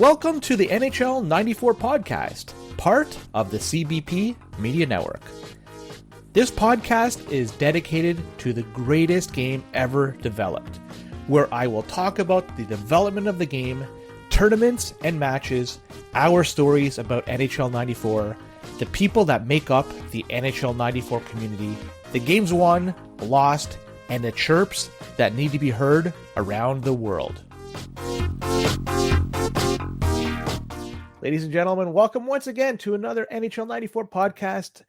Welcome to the NHL 94 podcast, part of the CBP Media Network. This podcast is dedicated to the greatest game ever developed, where I will talk about the development of the game, tournaments and matches, our stories about NHL 94, the people that make up the NHL 94 community, the games won, lost, and the chirps that need to be heard around the world. Ladies and gentlemen, welcome once again to another NHL 94 podcast.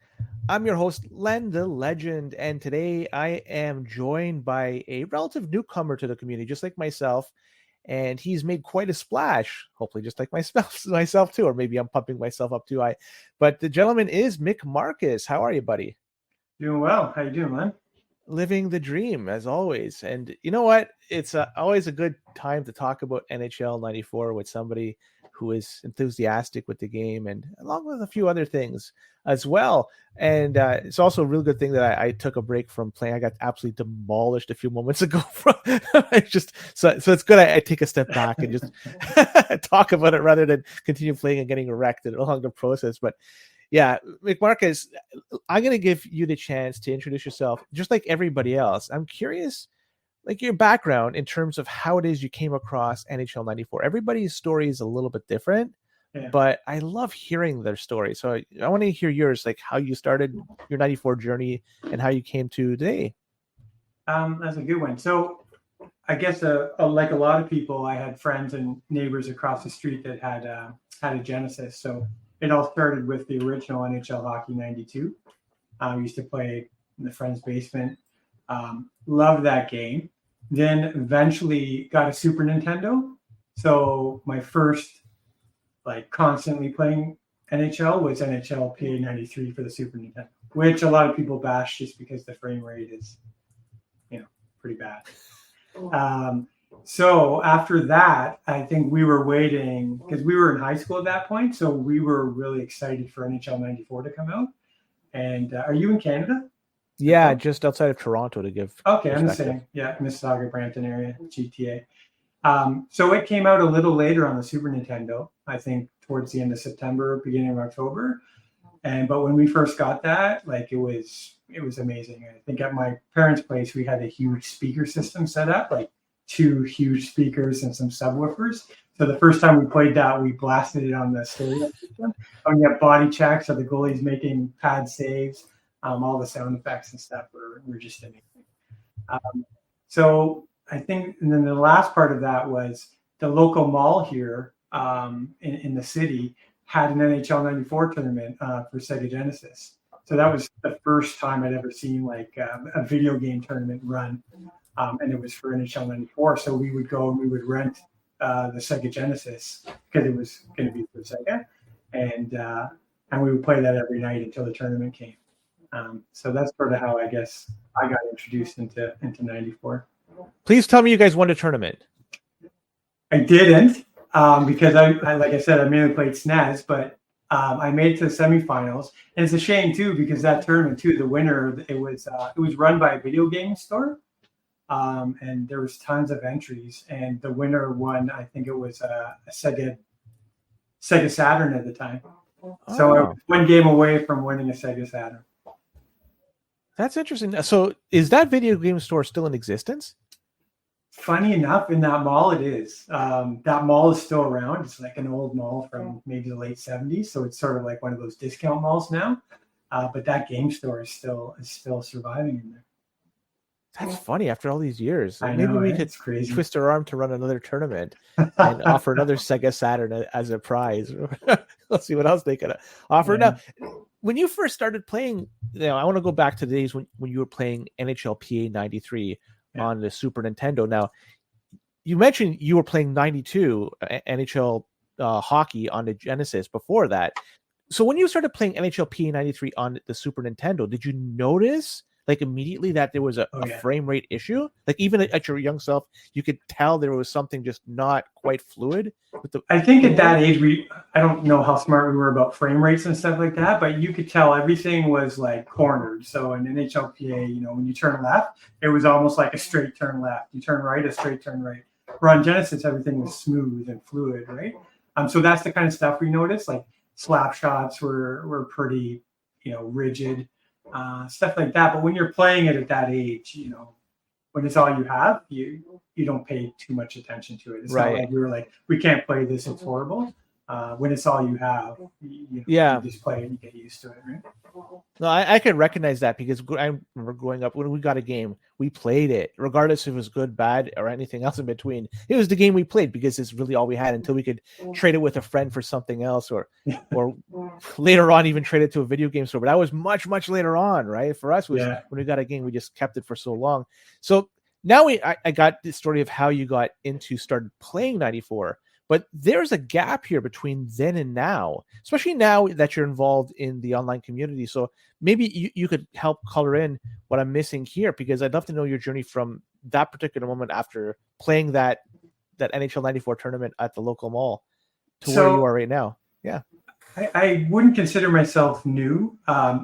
I'm your host, Len the Legend, and today I am joined by a relative newcomer to the community, just like myself, and he's made quite a splash, hopefully just like myself too, or maybe I'm pumping myself up too high. But the gentleman is McMarkis. How are you, buddy? Doing well. How you doing, man? Living the dream, as always. And you know what? It's always a good time to talk about NHL 94 with somebody who is enthusiastic with the game, and along with a few other things as well. And it's also a real good thing that I took a break from playing. I got absolutely demolished a few moments ago. So it's good I take a step back and just talk about it rather than continue playing and getting wrecked along the process. But yeah, McMarkis, I'm going to give you the chance to introduce yourself, just like everybody else. I'm curious, like your background in terms of how it is you came across NHL 94. Everybody's story is a little bit different, but I love hearing their story. So I want to hear yours, like how you started your 94 journey and how you came to today. That's a good one. So I guess like a lot of people, I had friends and neighbors across the street that had a Genesis. So it all started with the original NHL Hockey 92. I used to play in the friend's basement. Loved that game. Then eventually got a Super Nintendo. So my first constantly playing NHL was NHL PA 93 for the Super Nintendo, which a lot of people bash just because the frame rate is, pretty bad. So after that, I think we were waiting because we were in high school at that point. So we were really excited for NHL 94 to come out. And are you in Canada? Yeah, just outside of Toronto to give. Okay, I'm the same. Yeah, Mississauga, Brampton area, GTA. So it came out a little later on the Super Nintendo, I think towards the end of September, beginning of October. But when we first got that, it was amazing. I think at my parents' place, we had a huge speaker system set up, 2 huge speakers and some subwoofers. So the first time we played that, we blasted it on the stereo system. We got body checks, so the goalie's making pad saves. All the sound effects and stuff were just amazing. So I think, and then the last part of that was the local mall here in the city had an NHL 94 tournament for Sega Genesis. So that was the first time I'd ever seen a video game tournament run. And it was for NHL 94. So we would go and we would rent the Sega Genesis because it was going to be for Sega. And we would play that every night until the tournament came. So that's sort of how I guess I got introduced into 94. Please tell me you guys won a tournament. I didn't because I like I said, I mainly played SNES, but I made it to the semifinals. And it's a shame too because that tournament too, the winner, it was run by a video game store. And there was tons of entries, and the winner won. I think it was a Sega Saturn at the time. So I was 1 game away from winning a Sega Saturn. That's interesting. So is that video game store still in existence? Funny enough, in that mall it is. That mall is still around. It's like an old mall from maybe the late 70s. So it's sort of like one of those discount malls now. But that game store is still surviving in there. That's funny after all these years. I Maybe know, we could twist our arm to run another tournament and offer another Sega Saturn as a prize. Let's see what else they could offer. Yeah. Now, when you first started playing, I want to go back to the days when you were playing NHL PA 93 on the Super Nintendo. Now, you mentioned you were playing 92 NHL hockey on the Genesis before that. So when you started playing NHL PA 93 on the Super Nintendo, did you notice immediately that there was a frame rate issue? Even at your young self, you could tell there was something just not quite fluid with the. I think at that age, I don't know how smart we were about frame rates and stuff like that, but you could tell everything was cornered. So in NHL PA, when you turn left, it was almost like a straight turn left. You turn right, a straight turn right. Where on Genesis, everything was smooth and fluid, right? So that's the kind of stuff we noticed. Like slap shots were pretty, rigid, stuff like that. But when you're playing it at that age, when it's all you have, you don't pay too much attention to it. It's not like we were like, we can't play this, it's horrible. When it's all you have, you just play it and you get used to it, right? No, I can recognize that because I remember growing up, when we got a game, we played it, regardless if it was good, bad, or anything else in between. It was the game we played because it's really all we had until we could trade it with a friend for something else, or later on even trade it to a video game store. But that was much, much later on, right? For us, was when we got a game, we just kept it for so long. So now I got the story of how you got started playing 94. But there's a gap here between then and now, especially now that you're involved in the online community. So maybe you could help color in what I'm missing here, because I'd love to know your journey from that particular moment after playing that NHL 94 tournament at the local mall to where you are right now. Yeah. I wouldn't consider myself new.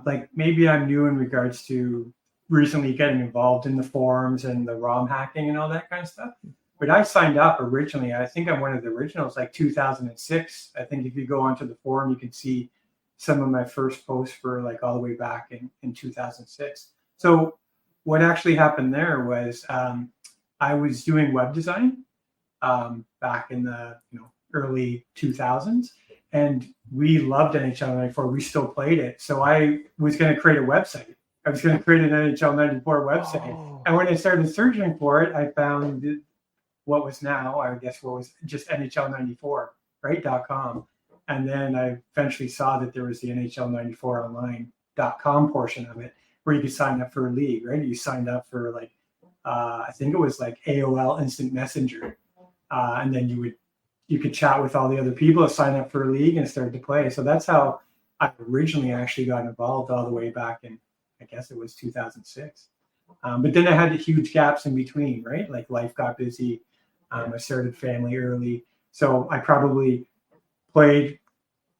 Like maybe I'm new in regards to recently getting involved in the forums and the ROM hacking and all that kind of stuff. But I signed up originally. I think I'm one of the originals, like 2006. I think if you go onto the forum, you can see some of my first posts for like all the way back in 2006. So what actually happened there was I was doing web design back in the early 2000s, and we loved NHL 94. We still played it. So I was going to create a website. I was going to create an NHL 94 website. Oh. And when I started searching for it, I found what was just NHL94, right? .com. And then I eventually saw that there was the NHL94online.com portion of it where you could sign up for a league, right? You signed up for like, I think it was like AOL Instant Messenger. And then you could chat with all the other people, sign up for a league and start to play. So that's how I originally actually got involved all the way back in, I guess it was 2006. But then I had the huge gaps in between, right? Like life got busy. I started family early. So I probably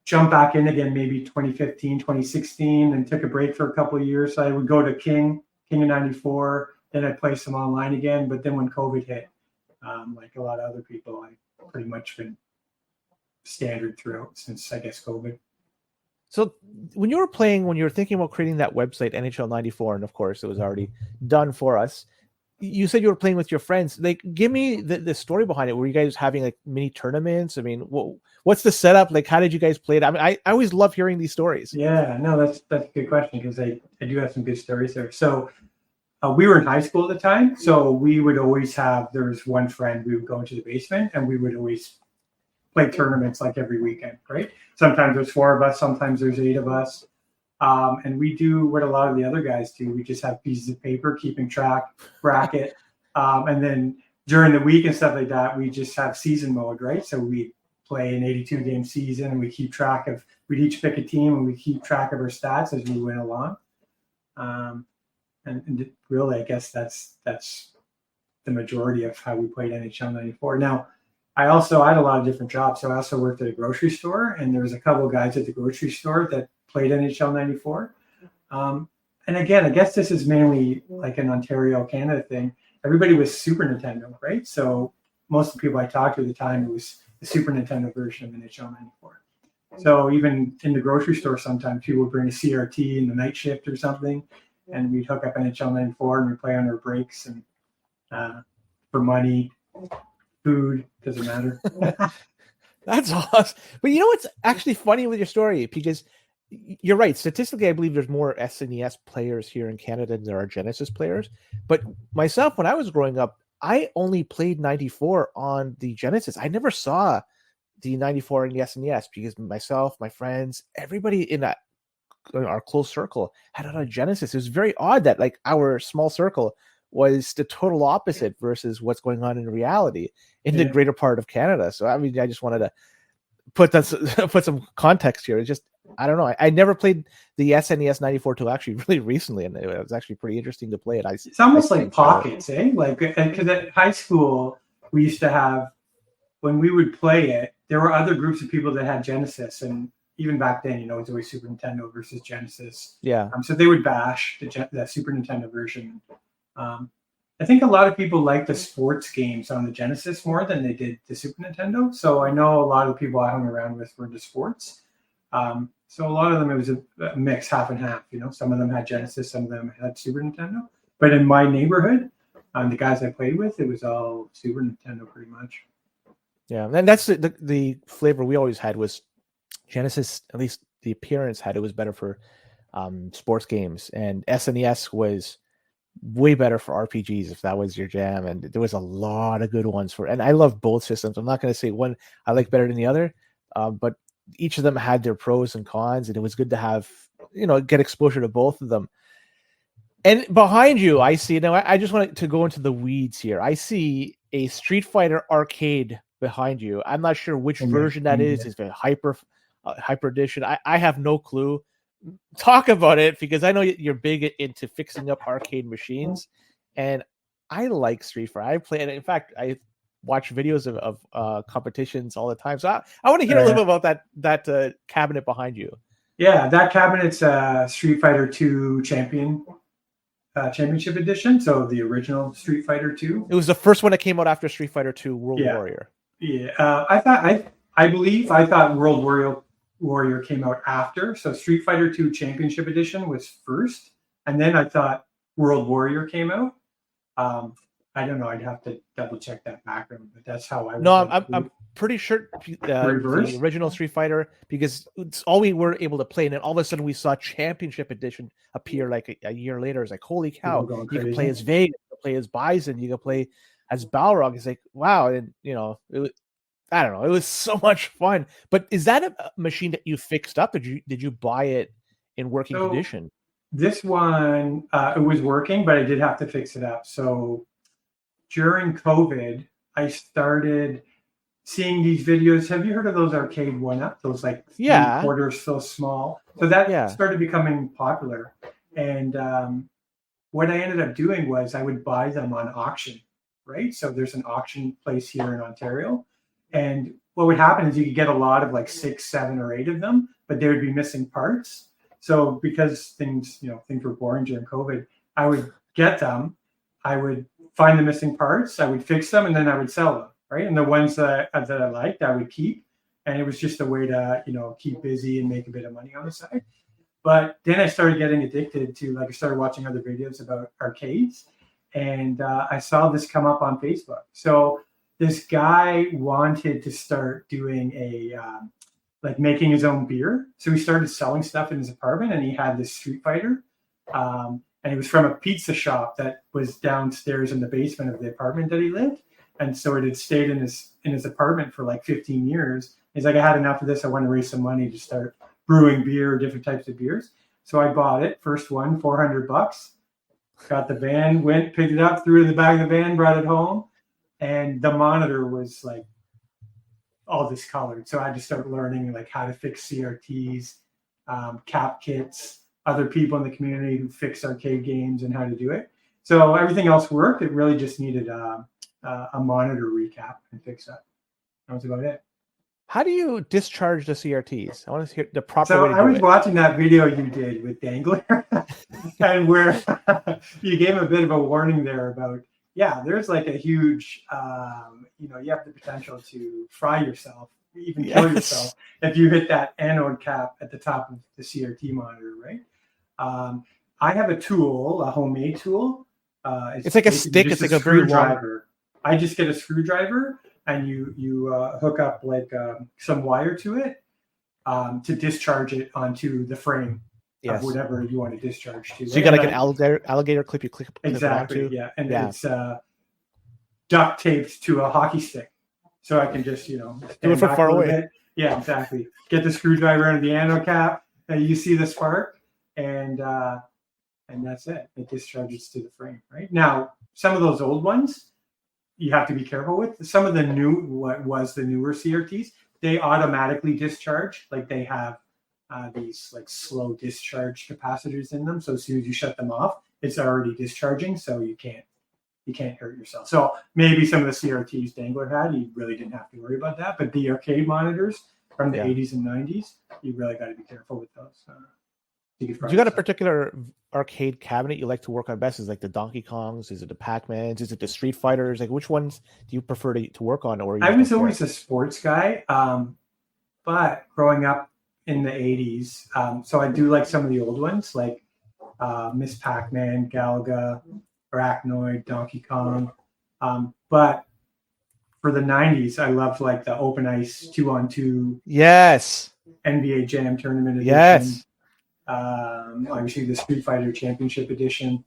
jumped back in again, maybe 2015, 2016, and took a break for a couple of years. So I would go to King of 94, then I'd play some online again. But then when COVID hit, like a lot of other people, I pretty much been standard throughout since, I guess, COVID. So when you were thinking about creating that website, NHL 94, and of course it was already done for us, you said you were playing with your friends. Like, give me the story behind it. Were you guys having like mini tournaments? I mean, what's the setup? Like, how did you guys play it? I mean, I always love hearing these stories. Yeah, no, that's a good question, because I do have some good stories there. So we were in high school at the time. So we would always there was one friend, we would go into the basement and we would always play tournaments like every weekend, right? Sometimes there's 4 of us, sometimes there's 8 of us. And we do what a lot of the other guys do. We just have pieces of paper, keeping track, bracket. And then during the week and stuff like that, we just have season mode, right? So we play an 82-game season and we keep track of, we'd each pick a team and we keep track of our stats as we went along. And really, I guess that's the majority of how we played NHL 94. Now, I had a lot of different jobs. So I also worked at a grocery store, and there was a couple of guys at the grocery store that played NHL 94. And again, I guess this is mainly like an Ontario, Canada thing. Everybody was Super Nintendo, right? So most of the people I talked to at the time, it was the Super Nintendo version of NHL 94. So even in the grocery store, sometimes people would bring a CRT in the night shift or something, and we'd hook up NHL 94 and we'd play on our breaks, and for money, food, doesn't matter. That's awesome. But you know what's actually funny with your story? Because you're right. Statistically, I believe there's more SNES players here in Canada than there are Genesis players. But myself, when I was growing up, I only played 94 on the Genesis. I never saw the 94 in the SNES because myself, my friends, everybody in our close circle had it on a Genesis. It was very odd that like our small circle was the total opposite versus what's going on in reality in the greater part of Canada. So I mean, I just wanted to put some context here. It's just, I don't know. I never played the SNES 94 till actually really recently, and it was actually pretty interesting to play it. It's almost like pockets, eh? Like, because at high school we used to have, when we would play it, there were other groups of people that had Genesis, and even back then, it was always Super Nintendo versus Genesis. Yeah. So they would bash the Super Nintendo version. I think a lot of people like the sports games on the Genesis more than they did the Super Nintendo. So I know a lot of people I hung around with were into sports. So a lot of them, it was a mix, half and half. Some of them had Genesis, some of them had Super Nintendo. But in my neighborhood, the guys I played with, it was all Super Nintendo pretty much. Yeah, and that's the flavor we always had was Genesis. At least the appearance had it was better for sports games, and SNES was way better for RPGs if that was your jam. And there was a lot of good ones and I love both systems. I'm not going to say one I like better than the other, but each of them had their pros and cons, and it was good to have get exposure to both of them. And behind you, I see now. I just want to go into the weeds here. I see a Street Fighter arcade behind you. I'm not sure which version that is. Is it Hyper Edition? I have no clue. Talk about it, because I know you're big into fixing up arcade machines, and I like Street Fighter. I play it. In fact, I watch videos of competitions all the time. So I want to hear a little bit about that cabinet behind you. Yeah, that cabinet's Street Fighter 2 Championship Edition. So the original Street Fighter 2. It was the first one that came out after Street Fighter 2 World Warrior. Yeah, I thought World Warrior came out after. So Street Fighter 2 Championship Edition was first, and then I thought World Warrior came out. I don't know. I'd have to double check that background, but that's how I. No, I'm pretty sure the original Street Fighter, because it's all we were able to play, and then all of a sudden we saw Championship Edition appear like a year later. It's like, holy cow! You can play as Vega, you can play as Bison, you can play as Balrog. It's like, wow, and it was. I don't know. It was so much fun. But is that a machine that you fixed up? Did you buy it in working condition? This one, it was working, but I did have to fix it up. So during COVID, I started seeing these videos. Have you heard of those arcade 1-up? Those like quarters so small. So that started becoming popular. And what I ended up doing was I would buy them on auction, right? So there's an auction place here in Ontario. And what would happen is you could get a lot of like 6, 7, or 8 of them, but they would be missing parts. So because things were boring during COVID, I would get them, I would find the missing parts, I would fix them, and then I would sell them, right? And the ones that I liked, I would keep. And it was just a way to, keep busy and make a bit of money on the side. But then I started getting addicted to, I started watching other videos about arcades, and I saw this come up on Facebook. So this guy wanted to start doing making his own beer. So he started selling stuff in his apartment, and he had this Street Fighter. And it was from a pizza shop that was downstairs in the basement of the apartment that he lived. And so it had stayed in his apartment for like 15 years. He's like, I had enough of this. I want to raise some money to start brewing beer, different types of beers. So I bought it. First one, $400. Got the van, went, picked it up, threw it in the back of the van, brought it home. And the monitor was like all discolored. So I had to start learning how to fix CRTs, cap kits, other people in the community who fix arcade games and how to do it. So everything else worked. It really just needed a monitor recap and fix up. That was about it. How do you discharge the CRTs? I want to hear the proper way to do it. So I was watching that video you did with Dangler, and where you gave a bit of a warning there about, there's like a huge, you have the potential to fry yourself, even kill yourself if you hit that anode cap at the top of the CRT monitor, right? I have a tool, a homemade tool. It's like a stick. It's like a very long. I just get a screwdriver, and you hook up some wire to it to discharge it onto the frame. Of whatever you want to discharge to. So you got like an alligator clip you clip exactly, onto. Yeah. And it's duct taped to a hockey stick. So I can just, do it from far away. Yeah, exactly. Get the screwdriver into the anode cap, and you see the spark, and that's it. It discharges to the frame, right? Now, some of those old ones you have to be careful with. Some of the newer CRTs, they automatically discharge. Like they have these slow discharge capacitors in them. So as soon as you shut them off, it's already discharging. So you can't hurt yourself. So maybe some of the CRTs Dangler had, you really didn't have to worry about that. But the arcade monitors from the 80s and 90s, you really got to be careful with those. You got a particular arcade cabinet you like to work on best? Is like the Donkey Kongs? Is it the Pac-Mans? Is it the Street Fighters? Like which ones do you prefer to work on? Or I was always a sports guy, but growing up in the 80s, so I do like some of the old ones, like Miss Pac-Man, Galaga, Arachnoid, Donkey Kong. But for the 90s, I loved like the Open Ice 2-on-2. Yes. NBA Jam Tournament Edition. Yes. Obviously the Street Fighter Championship Edition.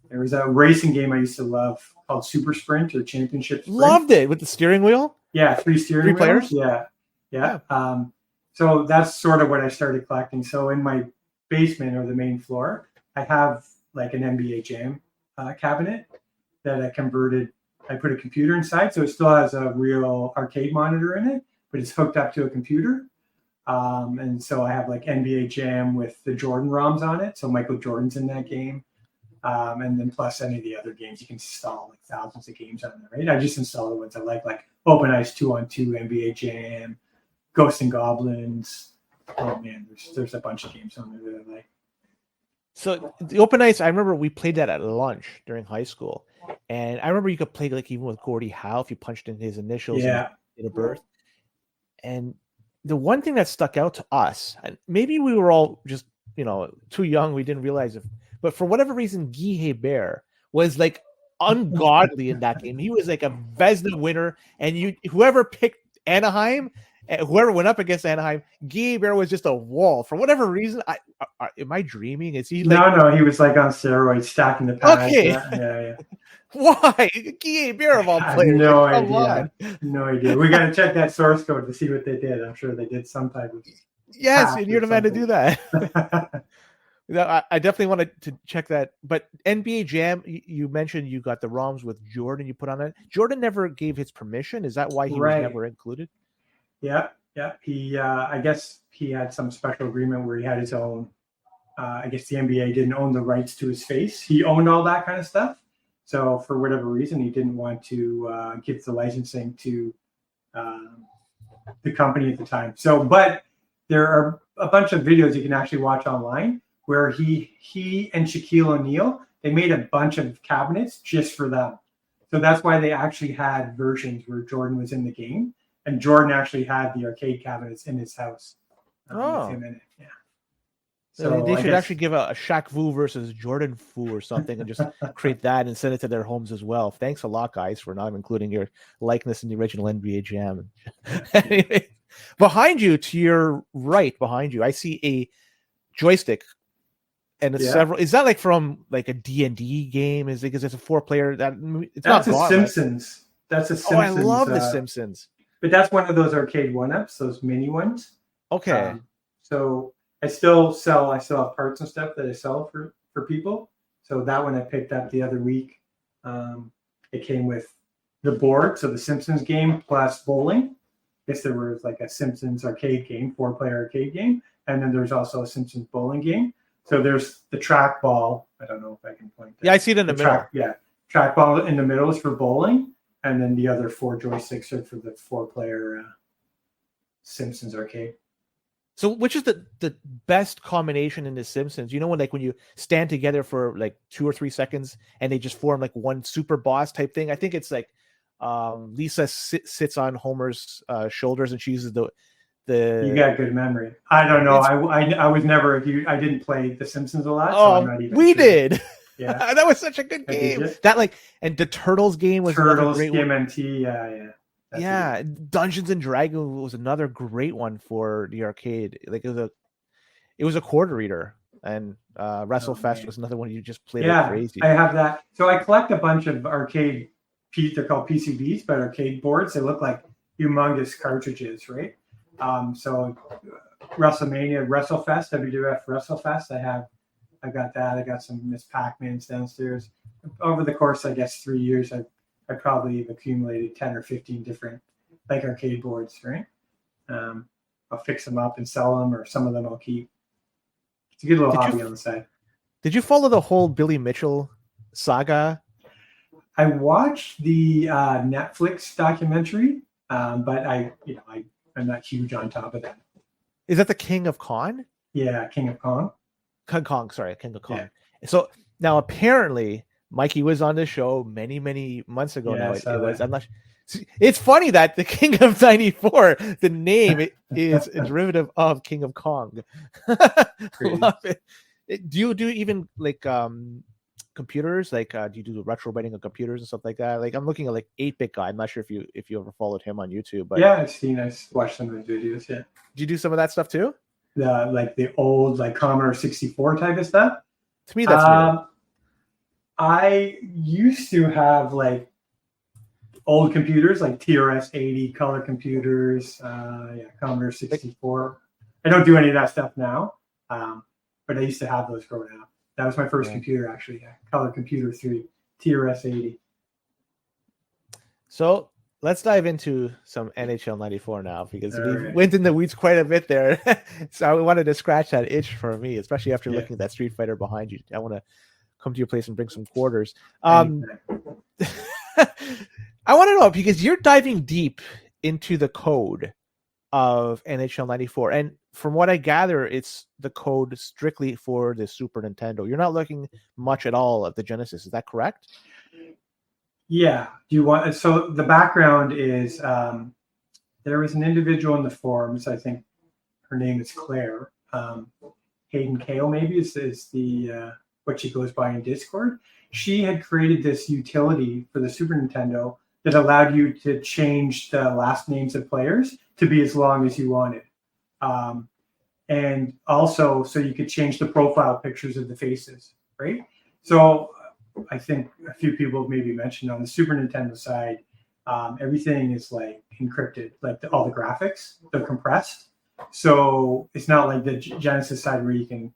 There was a racing game I used to love called Super Sprint or Championship Sprint. Loved it with the steering wheel. Yeah, three players. Yeah. So that's sort of what I started collecting. So in my basement or the main floor, I have like an NBA Jam cabinet that I converted. I put a computer inside, so it still has a real arcade monitor in it, but it's hooked up to a computer. And so I have like NBA Jam with the Jordan ROMs on it. So Michael Jordan's in that game. And then plus any of the other games, you can install like thousands of games on there, right? I just install the ones I like Open Ice 2-on-2, NBA Jam, Ghosts and Goblins. Oh man, there's a bunch of games on there that I like. So the Open Ice, I remember we played that at lunch during high school. And I remember you could play like even with Gordie Howe if you punched in his initials in a birth. And the one thing that stuck out to us, and maybe we were all just, too young, we didn't realize it, but for whatever reason, Guy Hebert was like ungodly in that game. He was like a Vezina winner, and whoever picked Anaheim, whoever went up against Anaheim, Guy Hebert was just a wall. For whatever reason, am I dreaming? Is he like... No, he was like on steroids, stacking the pads. Okay. Yeah. Why? Guy Hebert of all players. No idea. No idea. We got to check that source code to see what they did. I'm sure they did some type of... Yes, and you're the man to do that. I definitely wanted to check that. But NBA Jam, you mentioned you got the ROMs with Jordan you put on it. Jordan never gave his permission. Is that why he was never included? Yeah. He, I guess he had some special agreement where he had his own. I guess the NBA didn't own the rights to his face. He owned all that kind of stuff. So for whatever reason, he didn't want to give the licensing to the company at the time. So, but there are a bunch of videos you can actually watch online where he and Shaquille O'Neal, they made a bunch of cabinets just for them. So that's why they actually had versions where Jordan was in the game, and Jordan actually had the arcade cabinets in his house with him in it. Yeah. So they should actually give a Shaq Fu versus Jordan Fu or something and just create that and send it to their homes as well. Thanks a lot, guys, for not including your likeness in the original NBA Jam. Anyway, behind you, to your right, I see a joystick and several. Is that like from like a D&D game? Is it because it's a 4-player? That's a Simpsons. That's a Simpsons. Oh, I love the Simpsons. But that's one of those arcade 1-ups, those mini ones. Okay. So I still have parts and stuff that I sell for people. So that one I picked up the other week. It came with the board, so the Simpsons game plus bowling. I guess there was like a Simpsons arcade game, 4-player arcade game. And then there's also a Simpsons bowling game. So there's the trackball. I don't know if I can point that. Yeah, I see it in the middle. Trackball in the middle is for bowling. And then the other 4 joysticks are for the 4-player Simpsons arcade. So which is the best combination in The Simpsons? When you stand together for like 2 or 3 seconds and they just form like one super boss type thing? I think it's like Lisa sits on Homer's shoulders and she uses the... You got good memory. I don't know. I was never I didn't play The Simpsons a lot. Oh, so I'm not even sure. Did. Yeah, that was such a good game. And the Turtles game was Turtles, TMNT. Yeah. Dungeons and Dragons was another great one for the arcade. Like it was a quarter reader, and WrestleFest was another one you just played like crazy. I have that. So I collect a bunch of arcade. They're called PCBs, but arcade boards. They look like humongous cartridges, right? So WrestleMania, WrestleFest, WWF WrestleFest. I got that. I got some Miss Pac-Mans downstairs. Over the course, I guess, 3 years, I probably have accumulated 10 or 15 different like arcade boards, right? I'll fix them up and sell them, or some of them I'll keep. It's a good little hobby on the side. Did you follow the whole Billy Mitchell saga? I watched the Netflix documentary, but I'm not huge on top of that. Is that the King of Con? Yeah, King of Kong. Kong, sorry, King of Kong. Yeah. So now apparently Mikey was on the show many months ago. Yeah, Now I it saw was. that. I'm not. It's funny that the King of '94, the name is a derivative of King of Kong. Love it. Do you do even like computers? Like do you do retrowriting of computers and stuff like that? Like I'm looking at like 8-Bit Guy. I'm not sure if you ever followed him on YouTube, but Yeah, I've watched some of his videos. Yeah, do you do some of that stuff too? the old like Commodore 64 type of stuff. To me, that's new. I used to have like old computers like TRS-80 color computers, Commodore 64. I don't do any of that stuff now, but I used to have those growing up. That was my first computer, actually. Yeah. Color Computer 3, TRS-80. So let's dive into some NHL 94 now, because we went in the weeds quite a bit there. So I wanted to scratch that itch for me, especially after looking at that Street Fighter behind you. I want to come to your place and bring some quarters. I want to know, because you're diving deep into the code of NHL 94. And from what I gather, it's the code strictly for the Super Nintendo. You're not looking much at all at the Genesis. Is that correct? Yeah. Do you want? So the background is there was an individual in the forums. I think her name is Claire. Hayden Kale maybe is the what she goes by in Discord. She had created this utility for the Super Nintendo that allowed you to change the last names of players to be as long as you wanted. And also, so you could change the profile pictures of the faces, right? So I think a few people maybe mentioned on the Super Nintendo side, everything is like encrypted, like all the graphics, they're compressed. So it's not like the Genesis side where you can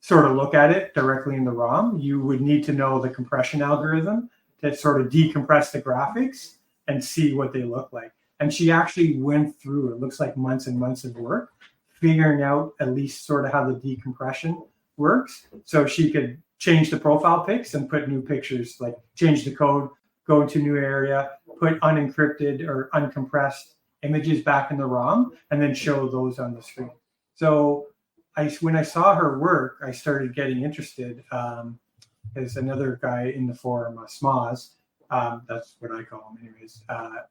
sort of look at it directly in the ROM. You would need to know the compression algorithm to sort of decompress the graphics and see what they look like. And she actually went through, it looks like months and months of work, figuring out at least sort of how the decompression works. So she could change the profile pics and put new pictures, like change the code, go into a new area, put unencrypted or uncompressed images back in the ROM, and then show those on the screen. So when I saw her work, I started getting interested. There's another guy in the forum, Smaz, that's what I call him anyways.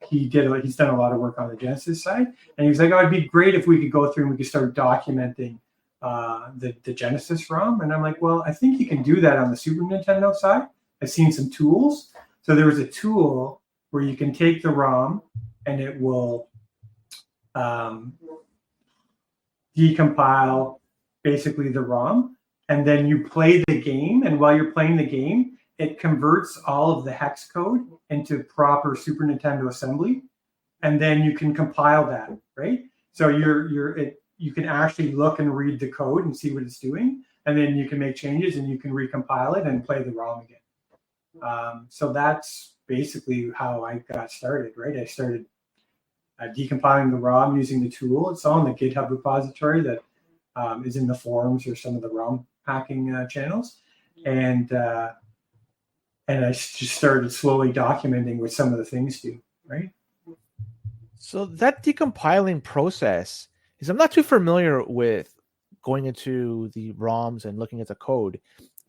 He's done a lot of work on the Genesis side, and he was like, oh, it'd be great if we could go through and we could start documenting the Genesis ROM. And I'm like, well, I think you can do that on the Super Nintendo side. I've seen some tools. So there was a tool where you can take the ROM and it will decompile basically the ROM, and then you play the game, and while you're playing the game, it converts all of the hex code into proper Super Nintendo assembly, and then you can compile that, right? So you can actually look and read the code and see what it's doing, and then you can make changes and you can recompile it and play the ROM again. So that's basically how I got started, right? I started decompiling the ROM using the tool. It's on the GitHub repository that is in the forums or some of the ROM hacking channels, and I just started slowly documenting what some of the things do, right? So that decompiling process is, I'm not too familiar with going into the ROMs and looking at the code.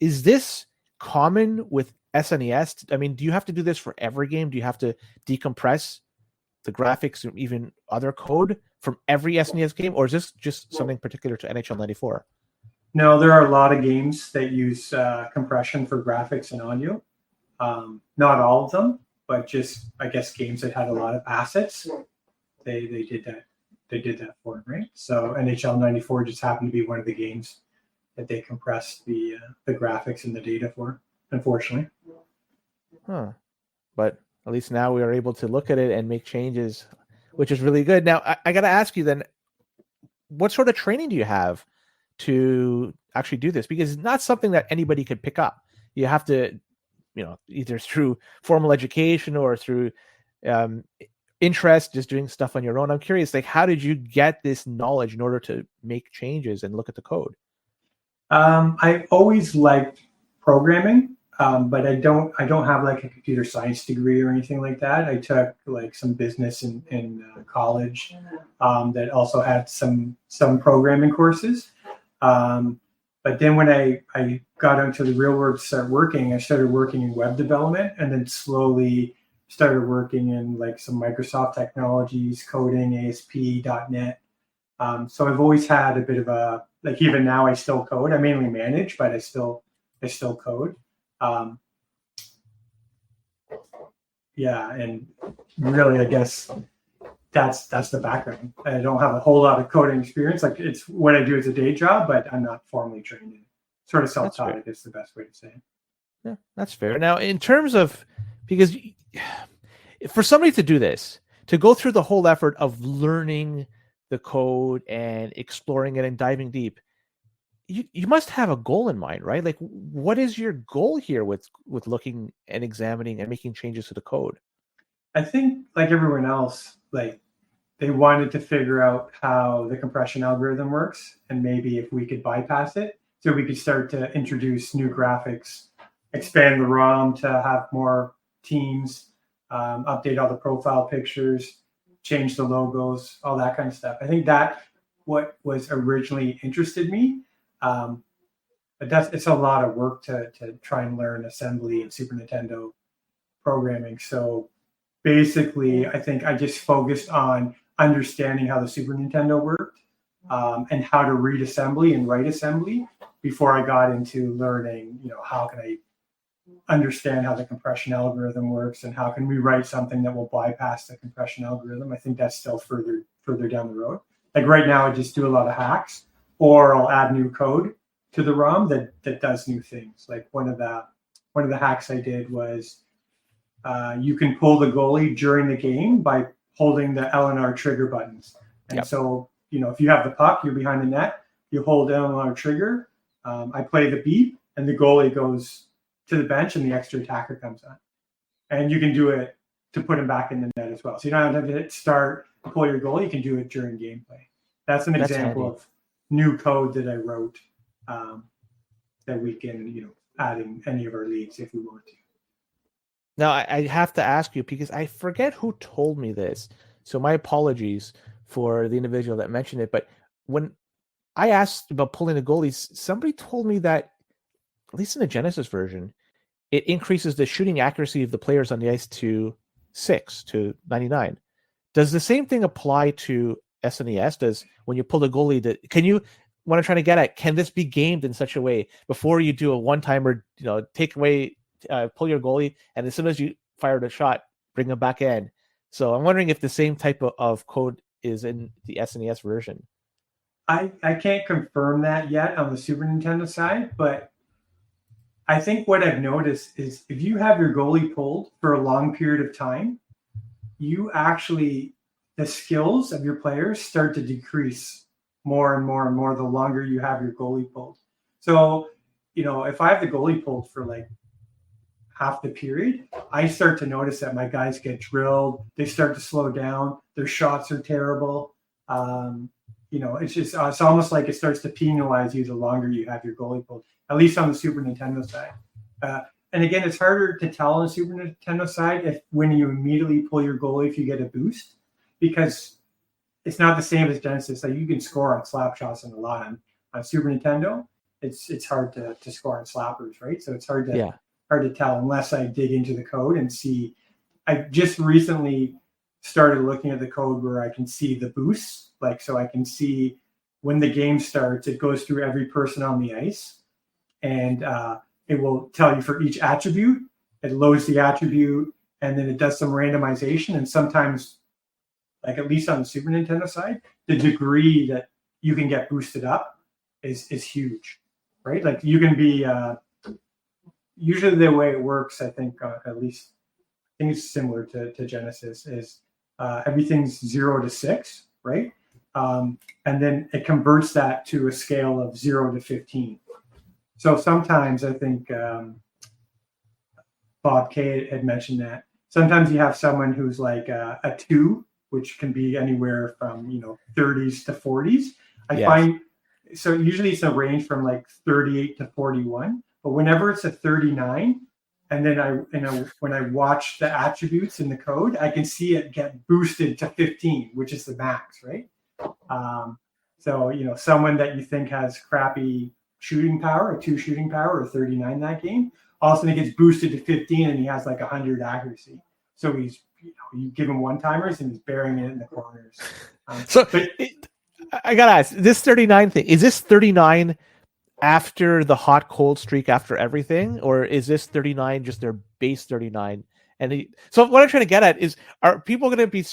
Is this common with SNES? I mean, do you have to do this for every game? Do you have to decompress the graphics or even other code from every SNES game, or is this just something particular to NHL 94? No, there are a lot of games that use compression for graphics and audio. Not all of them, but just, I guess, games that had a lot of assets, they did that. They did that for it, right? So NHL 94 just happened to be one of the games that they compressed the graphics and the data for, unfortunately. Huh. But at least now we are able to look at it and make changes, which is really good. Now, I got to ask you then, what sort of training do you have to actually do this? Because it's not something that anybody could pick up. You have to, either through formal education or through interest, just doing stuff on your own. I'm curious, like, how did you get this knowledge in order to make changes and look at the code? I always liked programming, but I don't have like a computer science degree or anything like that. I took like some business in college that also had some programming courses. But then when I got into the real world to start working, I started working in web development, and then slowly started working in like some Microsoft technologies, coding, ASP, .NET. So I've always had a bit of a, like, even now I still code. I mainly manage, but I still code. Yeah, and really, I guess that's the background. I don't have a whole lot of coding experience. Like, it's what I do as a day job, but I'm not formally trained in it. Sort of self-taught, I guess, the best way to say it. Yeah, that's fair. Now, in terms of, because for somebody to do this, to go through the whole effort of learning the code and exploring it and diving deep, you must have a goal in mind, right? Like, what is your goal here with looking and examining and making changes to the code? I think, like everyone else, like, they wanted to figure out how the compression algorithm works, and maybe if we could bypass it, so we could start to introduce new graphics, expand the ROM to have more teams, update all the profile pictures, change the logos, all that kind of stuff. I think that what was originally interested me. But it's a lot of work to try and learn assembly and Super Nintendo programming. So basically, I think I just focused on understanding how the Super Nintendo worked, and how to read assembly and write assembly before I got into learning, how can I understand how the compression algorithm works, and how can we write something that will bypass the compression algorithm. I think that's still further down the road. Like right now, I just do a lot of hacks, or I'll add new code to the ROM that does new things. Like one of the hacks I did was, you can pull the goalie during the game by holding the L and R trigger buttons. And so, if you have the puck, you're behind the net, you hold L and R trigger. I play the beep, and the goalie goes to the bench, and the extra attacker comes on. And you can do it to put him back in the net as well. So you don't have to hit start, pull your goalie. You can do it during gameplay. That's an example of new code that I wrote, that we can, add in any of our leagues if we want to. Now, I have to ask you, because I forget who told me this, so my apologies for the individual that mentioned it, but when I asked about pulling the goalies, somebody told me that, at least in the Genesis version, it increases the shooting accuracy of the players on the ice to 99. Does the same thing apply to SNES? Does, when you pull the goalie, what I'm trying to get at, can this be gamed in such a way before you do a one-timer, take away, pull your goalie, and as soon as you fired a shot, bring them back in? So I'm wondering if the same type of code is in the SNES version. I can't confirm that yet on the Super Nintendo side, but I think what I've noticed is if you have your goalie pulled for a long period of time, the skills of your players start to decrease more and more and more the longer you have your goalie pulled. So, if I have the goalie pulled for like half the period, I start to notice that my guys get drilled. They start to slow down. Their shots are terrible. It's almost like it starts to penalize you the longer you have your goalie pulled, at least on the Super Nintendo side. And again, it's harder to tell on the Super Nintendo side if when you immediately pull your goalie, if you get a boost, because it's not the same as Genesis. Like, you can score on slap shots and a lot on Super Nintendo. It's hard to score on slappers, right? So it's hard to tell unless I dig into the code and see. I just recently started looking at the code where I can see the boosts, so I can see when the game starts, it goes through every person on the ice, and it will tell you for each attribute. It loads the attribute, and then it does some randomization. And sometimes, like at least on the Super Nintendo side, the degree that you can get boosted up is huge, right? Like, you can be usually the way it works, I think, at least I think it's similar to Genesis, is everything's 0 to 6, right? And then it converts that to a scale of 0 to 15. So sometimes, I think Bob K had mentioned that sometimes you have someone who's like a 2, which can be anywhere from 30s to 40s. I find so usually it's a range from like 38 to 41, but whenever it's a 39, and then when I watch the attributes in the code, I can see it get boosted to 15, which is the max, right? So someone that you think has crappy shooting power, a 2 shooting power, or 39 that game. All of a sudden, it gets boosted to 15, and he has like 100 accuracy. So he's, you give him one timers, and he's burying it in the corners. I gotta ask, this 39 thing, is this 39 after the hot cold streak, after everything, or is this 39 just their base 39? So what I'm trying to get at is, are people going to be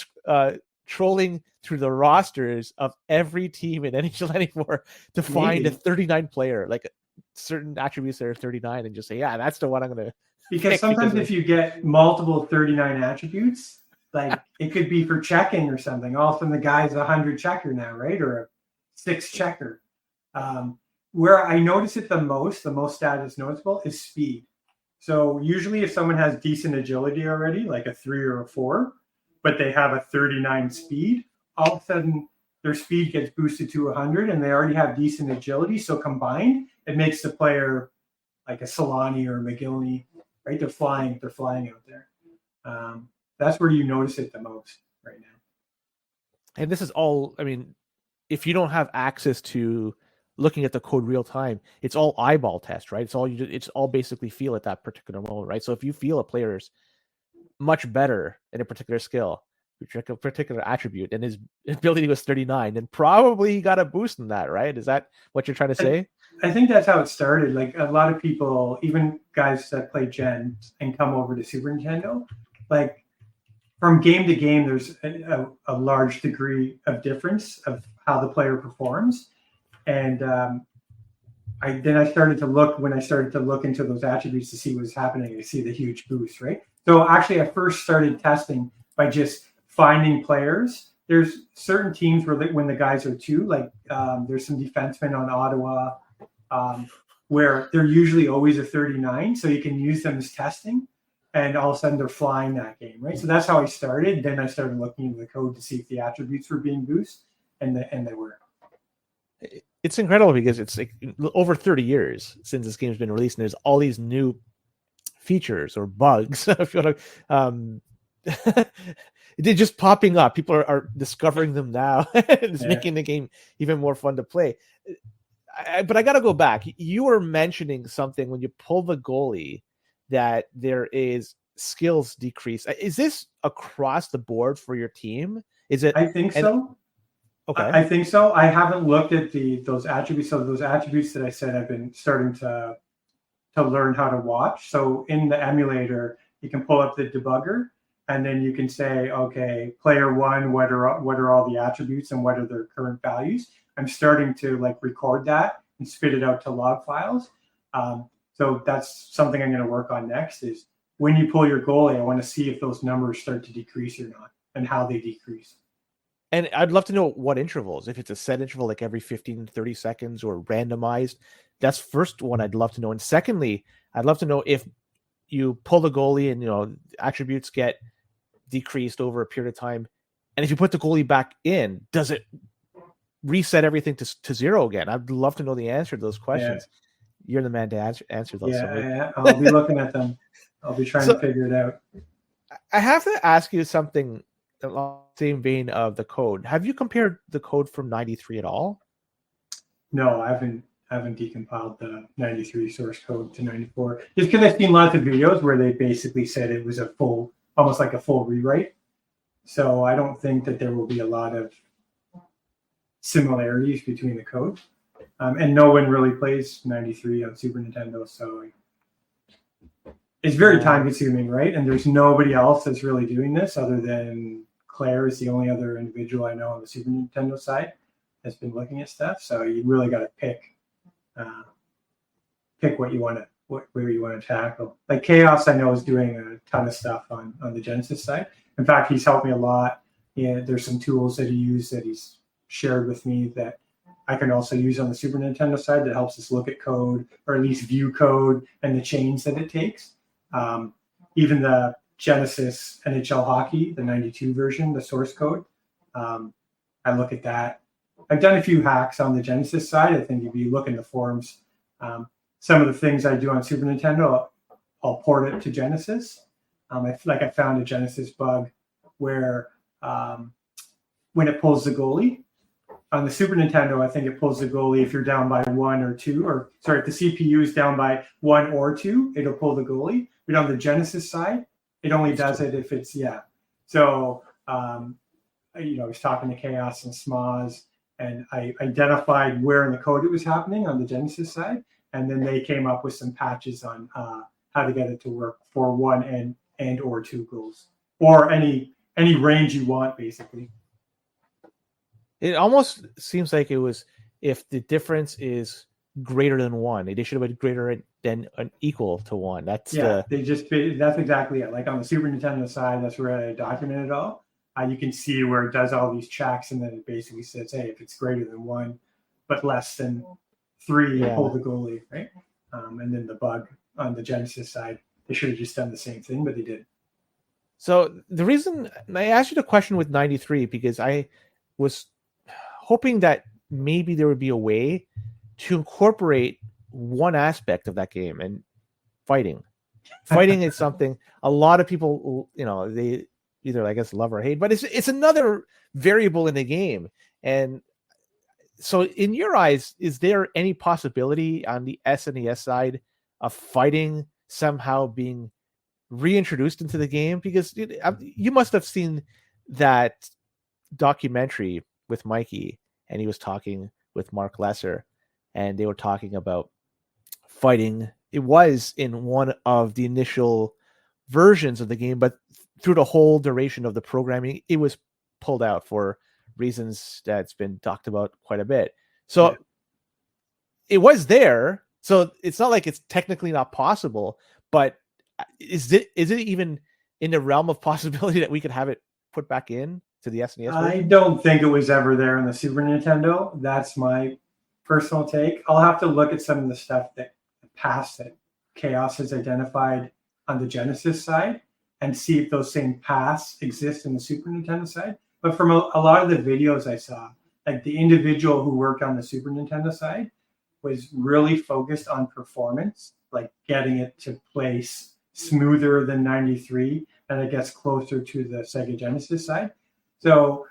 trolling through the rosters of every team in NHL 94 to find a 39 player, like certain attributes that are 39, and just say, yeah, that's the one I'm going to? Because sometimes if you get multiple 39 attributes, like it could be for checking or something. All of a sudden the guy's a 100 checker now, right? Or a 6 checker. Where I notice it the most stat is noticeable, is speed. So usually if someone has decent agility already, like a 3 or a 4, but they have a 39 speed, all of a sudden their speed gets boosted to 100 and they already have decent agility. So combined, it makes the player like a Solani or a McGillney, right? They're flying out there. That's where you notice it the most right now. And this is all, I mean, if you don't have access to looking at the code real time, it's all eyeball test, right? It's all basically feel at that particular moment, right? So if you feel a player's much better in a particular skill, a particular attribute, and his ability was 39, then probably you got a boost in that, right? Is that what you're trying to say? I think that's how it started. Like a lot of people, even guys that play Gen and come over to Super Nintendo, like from game to game, there's a large degree of difference of how the player performs. And I started to look, when I started to look into those attributes to see what was happening, I see the huge boost, right? So actually I first started testing by just finding players. There's certain teams where when the guys are 2, like there's some defensemen on Ottawa where they're usually always a 39. So you can use them as testing. And all of a sudden they're flying that game, right? So that's how I started. Then I started looking into the code to see if the attributes were being boosted, and they were. It's incredible because it's like over 30 years since this game's been released, and there's all these new features or bugs. If you want to, they're just popping up. People are discovering them now. It's making the game even more fun to play. But I got to go back. You were mentioning something when you pull the goalie, that there is skills decrease. Is this across the board for your team? Is it? I think so. Okay. I think so. I haven't looked at those attributes. So those attributes that I said, I've been starting to learn how to watch. So in the emulator, you can pull up the debugger, and then you can say, okay, player 1, what are all the attributes and what are their current values? I'm starting to like record that and spit it out to log files. So that's something I'm going to work on next, is when you pull your goalie, I want to see if those numbers start to decrease or not, and how they decrease. And I'd love to know what intervals, if it's a set interval, like every 15, 30 seconds or randomized. That's first one I'd love to know. And secondly, I'd love to know if you pull the goalie and, attributes get decreased over a period of time. And if you put the goalie back in, does it reset everything to 0 again? I'd love to know the answer to those questions. Yeah. You're the man to answer those. Yeah, I'll be looking at them. I'll be trying to figure it out. I have to ask you something along the same vein of the code. Have you compared the code from 93 at all? No, I haven't decompiled the 93 source code to 94. Just because I've seen lots of videos where they basically said it was almost like a full rewrite. So I don't think that there will be a lot of similarities between the code. And no one really plays 93 on Super Nintendo, so it's very time consuming, right? And there's nobody else that's really doing this other than Claire is the only other individual I know on the Super Nintendo side that's been looking at stuff. So you really got to pick what you want to, where you want to tackle. Like Chaos, I know, is doing a ton of stuff on the Genesis side. In fact, he's helped me a lot. Yeah, there's some tools that he used that he's shared with me that I can also use on the Super Nintendo side that helps us look at code, or at least view code and the change that it takes. Even the Genesis NHL Hockey, the 92 version, the source code, I look at that. I've done a few hacks on the Genesis side. I think if you look in the forums, some of the things I do on Super Nintendo, I'll port it to Genesis. I found a Genesis bug where when it pulls the goalie, On the Super Nintendo, I think it pulls the goalie if you're down by 1 or 2, or sorry, if the CPU is down by 1 or 2, it'll pull the goalie. But on the Genesis side, it only does it if it's, yeah. So, I was talking to Chaos and Smoz, and I identified where in the code it was happening on the Genesis side. And then they came up with some patches on how to get it to work for 1 and or 2 goals, or any range you want, basically. It almost seems like it was, if the difference is greater than 1, it should have been greater than equal to 1. That's that's exactly it. Like on the Super Nintendo side, that's where I documented it all. You can see where it does all these checks, and then it basically says, hey, if it's greater than 1 but less than 3, pull the goalie, right? And then the bug on the Genesis side, they should have just done the same thing, but they did. So the reason I asked you the question with 93, because I was hoping that maybe there would be a way to incorporate one aspect of that game, and fighting. Fighting is something a lot of people, they either, I guess, love or hate, but it's another variable in the game. And so in your eyes, is there any possibility on the SNES side of fighting somehow being reintroduced into the game? Because you must have seen that documentary with Mikey, and he was talking with Mark Lesser, and they were talking about fighting. It was in one of the initial versions of the game, but through the whole duration of the programming, it was pulled out for reasons that's been talked about quite a bit. So it was there. So it's not like it's technically not possible, but is it even in the realm of possibility that we could have it put back in to the SNES version? I don't think it was ever there in the Super Nintendo. That's my personal take. I'll have to look at some of the stuff that past that Chaos has identified on the Genesis side and see if those same paths exist in the Super Nintendo side. But from a lot of the videos I saw, like the individual who worked on the Super Nintendo side was really focused on performance, like getting it to place smoother than 93, and it gets closer to the Sega Genesis side. So,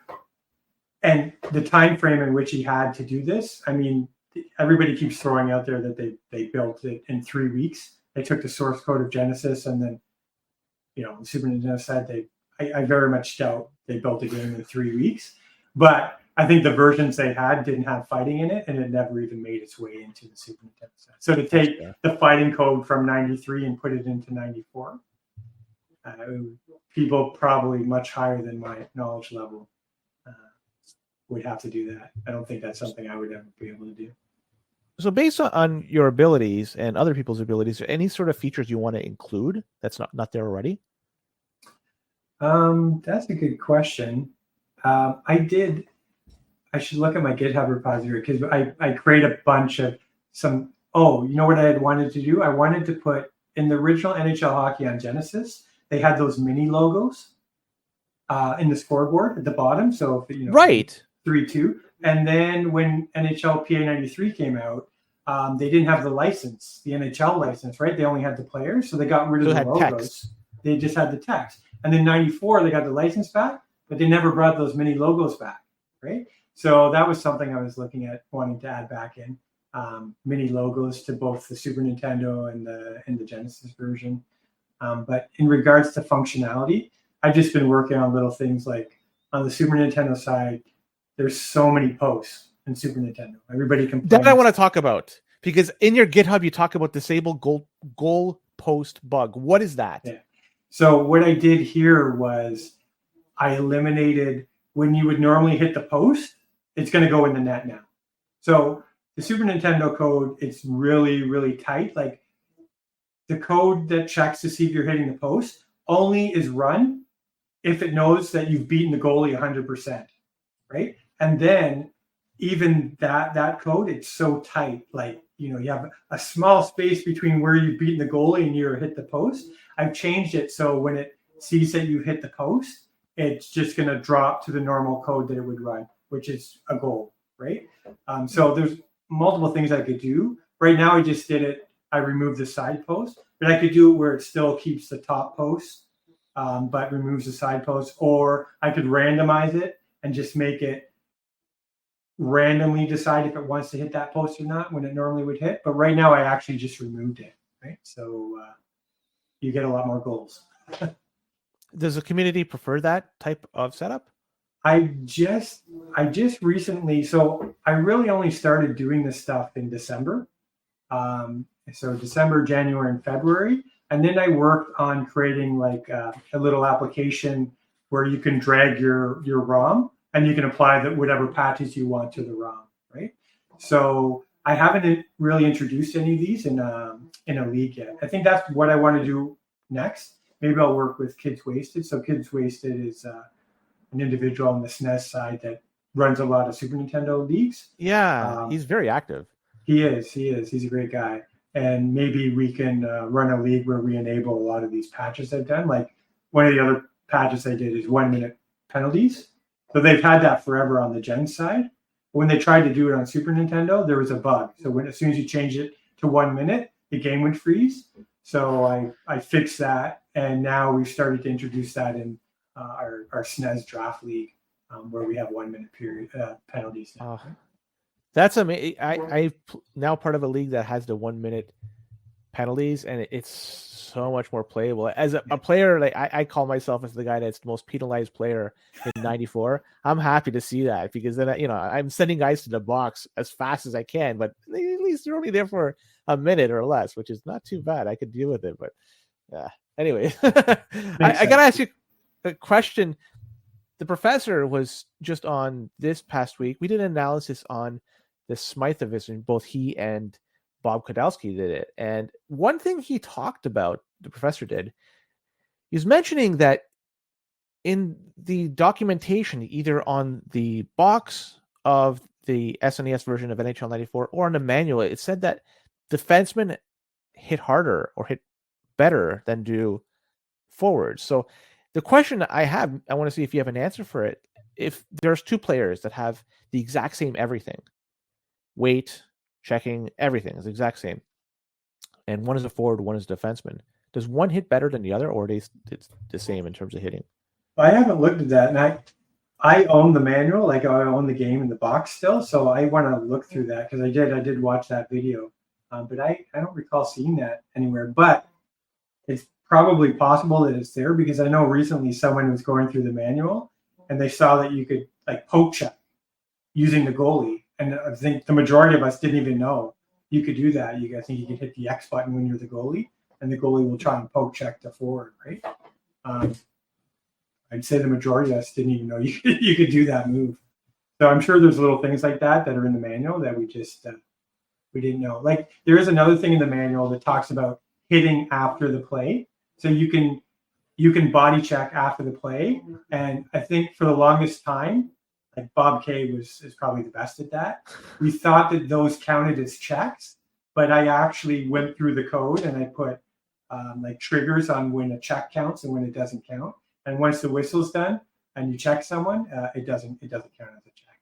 and the time frame in which he had to do this, I mean, everybody keeps throwing out there that they built it in 3 weeks. They took the source code of Genesis, and then, the Super Nintendo side, I very much doubt they built a game in 3 weeks. But I think the versions they had didn't have fighting in it, and it never even made its way into the Super Nintendo side. So to take the fighting code from 93 and put it into 94, people probably much higher than my knowledge level would have to do that. I don't think that's something I would ever be able to do. So based on your abilities and other people's abilities, are any sort of features you want to include that's not there already? That's a good question. I should look at my GitHub repository, because I create a bunch of some. Oh, you know what I had wanted to do? I wanted to put in the original NHL hockey on Genesis, they had those mini logos in the scoreboard at the bottom. So if, right, 3-2. And then when NHL PA 93 came out, they didn't have the license, the NHL license, right? They only had the players, so they got rid of the logos. Text. They just had the text. And then 94, they got the license back, but they never brought those mini logos back, right? So that was something I was looking at wanting to add back in, mini logos to both the Super Nintendo and the Genesis version. But in regards to functionality, I've just been working on little things like on the Super Nintendo side, there's so many posts in Super Nintendo. Everybody complains. That I want to talk about, because in your GitHub, you talk about disable goal post bug. What is that? Yeah. So what I did here was I eliminated when you would normally hit the post, it's going to go in the net now. So the Super Nintendo code, it's really, really tight. Like the code that checks to see if you're hitting the post only is run if it knows that you've beaten the goalie 100%, right? And then even that code, it's so tight. Like, you have a small space between where you've beaten the goalie and you're hit the post. I've changed it so when it sees that you hit the post, it's just going to drop to the normal code that it would run, which is a goal, right? So there's multiple things I could do. Right now, I just did it. I removed the side post, but I could do it where it still keeps the top post, but removes the side post, or I could randomize it and just make it randomly decide if it wants to hit that post or not when it normally would hit. But right now, I actually just removed it. Right, so you get a lot more goals. Does the community prefer that type of setup? I just recently, so I really only started doing this stuff in December. So December, January, and February. And then I worked on creating like a little application where you can drag your ROM and you can apply whatever patches you want to the ROM, right? So I haven't really introduced any of these in a league yet. I think that's what I want to do next. Maybe I'll work with Kids Wasted. So Kids Wasted is an individual on the SNES side that runs a lot of Super Nintendo leagues. Yeah, he's very active. He is. He's a great guy. And maybe we can run a league where we enable a lot of these patches I've done. Like one of the other patches I did is 1 minute penalties. So they've had that forever on the Gen side. When they tried to do it on Super Nintendo, there was a bug. So as soon as you change it to 1 minute, the game would freeze. So I fixed that, and now we've started to introduce that in our SNES draft league, where we have 1 minute period penalties now. That's amazing. I'm now part of a league that has the 1 minute penalties, and it's so much more playable. As a player, like I call myself as the guy that's the most penalized player in '94. I'm happy to see that, because then I'm sending guys to the box as fast as I can, but at least they're only there for a minute or less, which is not too bad. I could deal with it, but yeah. Anyway, I gotta ask you a question. The professor was just on this past week. We did an analysis on the Smythe division. Both he and Bob Kodalski did it. And one thing he talked about, the professor did, he was mentioning that in the documentation, either on the box of the SNES version of NHL 94 or on the manual, it said that defensemen hit harder or hit better than do forwards. So the question I want to see if you have an answer for it. If there's two players that have the exact same everything, weight, checking, everything is the exact same, and one is a forward, one is a defenseman, does one hit better than the other, or are they the same in terms of hitting? I haven't looked at that, and I own the manual, like I own the game in the box still, so I want to look through that, because I did watch that video, but I don't recall seeing that anywhere. But it's probably possible that it's there, because I know recently someone was going through the manual and they saw that you could like poke check using the goalie. And I think the majority of us didn't even know you could do that. I think you can hit the X button when you're the goalie, and the goalie will try and poke check the forward, right? I'd say the majority of us didn't even know you could do that move. So I'm sure there's little things like that are in the manual that we just we didn't know. Like there is another thing in the manual that talks about hitting after the play. So you can body check after the play, and I think for the longest time, like Bob K is probably the best at that. We thought that those counted as checks, but I actually went through the code and I put like triggers on when a check counts and when it doesn't count. And once the whistle's done and you check someone, it doesn't count as a check.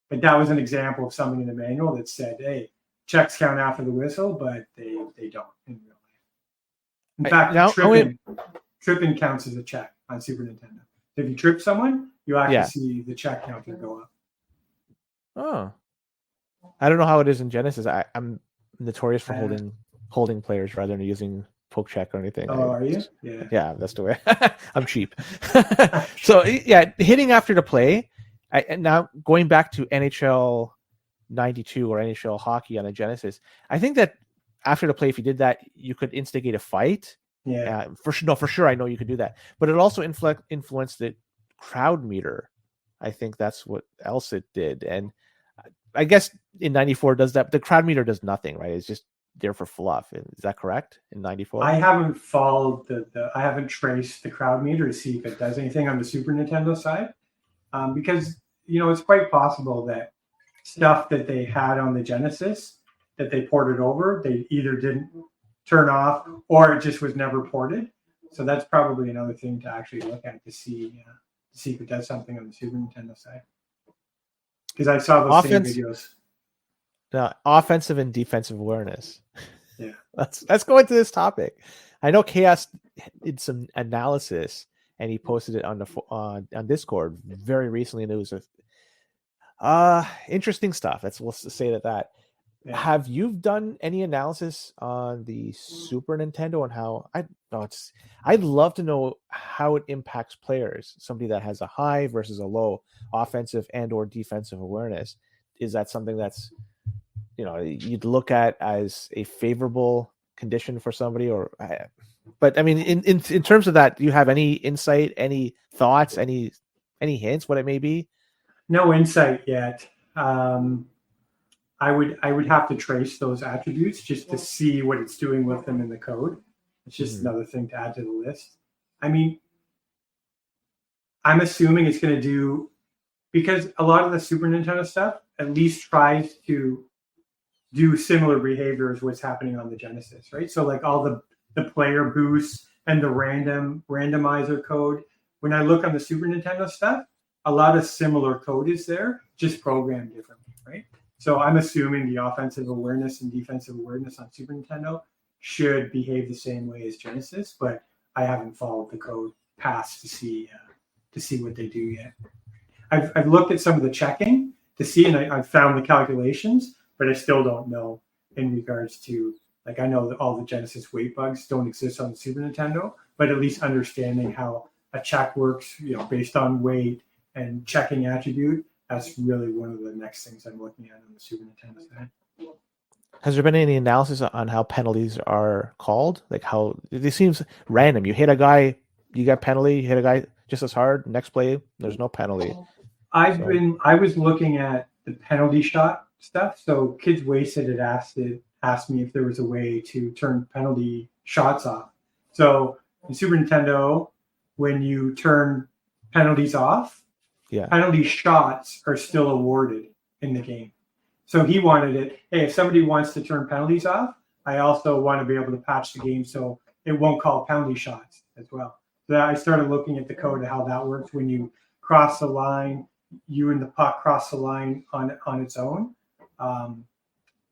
But that was an example of something in the manual that said, hey, checks count after the whistle, but they don't in real life. In fact, tripping counts as a check on Super Nintendo. So if you trip someone, you actually see the check counter go up. Oh, I don't know how it is in Genesis. I'm notorious for holding players rather than using poke check or anything. Oh, are you? Yeah, that's the way. I'm cheap. So yeah, hitting after the play. And now going back to NHL 92 or NHL hockey on a Genesis, I think that after the play, if you did that, you could instigate a fight. Yeah, for sure. I know you could do that, but it also influenced the crowd meter. I think that's what else it did, and I guess in 94 does that. The crowd meter does nothing, right? It's just there for fluff. Is that correct? In 94, I haven't followed I haven't traced the crowd meter to see if it does anything on the Super Nintendo side, because it's quite possible that stuff that they had on the Genesis that they ported over, they either didn't turn off or it just was never ported. So that's probably another thing to actually look at to see if it does something on the Super Nintendo side. Because I saw those same videos. The offensive and defensive awareness. Yeah. Let's go into this topic. I know Chaos did some analysis and he posted it on Discord very recently, and it was Interesting stuff. Let's say that. Yeah. Have you done any analysis on the Super Nintendo and how I'd love to know how it impacts players, somebody that has a high versus a low offensive and or defensive awareness. Is that something that's, you'd look at as a favorable condition for somebody, but I mean, in terms of that, do you have any insight, any thoughts, any hints what it may be? No insight yet. I would have to trace those attributes just to see what it's doing with them in the code. It's just another thing to add to the list. I mean, I'm assuming it's going to do, because a lot of the Super Nintendo stuff at least tries to do similar behavior as what's happening on the Genesis, right? So like all the player boosts and the randomizer code. When I look on the Super Nintendo stuff, a lot of similar code is there, just programmed differently, right? So I'm assuming the offensive awareness and defensive awareness on Super Nintendo should behave the same way as Genesis, but I haven't followed the code past to see what they do yet. I've looked at some of the checking to see, and I've found the calculations, but I still don't know in regards to, like, I know that all the Genesis weight bugs don't exist on the Super Nintendo, but at least understanding how a check works, based on weight and checking attribute, that's really one of the next things I'm looking at on the Super Nintendo side. Has there been any analysis on how penalties are called? Like how it seems random. You hit a guy, you get penalty. You hit a guy just as hard. Next play, there's no penalty. I was looking at the penalty shot stuff. So Kids Wasted had asked me if there was a way to turn penalty shots off. So in Super Nintendo, when you turn penalties off, penalty shots are still awarded in the game. So he wanted it. Hey, if somebody wants to turn penalties off, I also want to be able to patch the game so it won't call penalty shots as well. So I started looking at the code of how that works when you cross the line, you and the puck cross the line on its own, how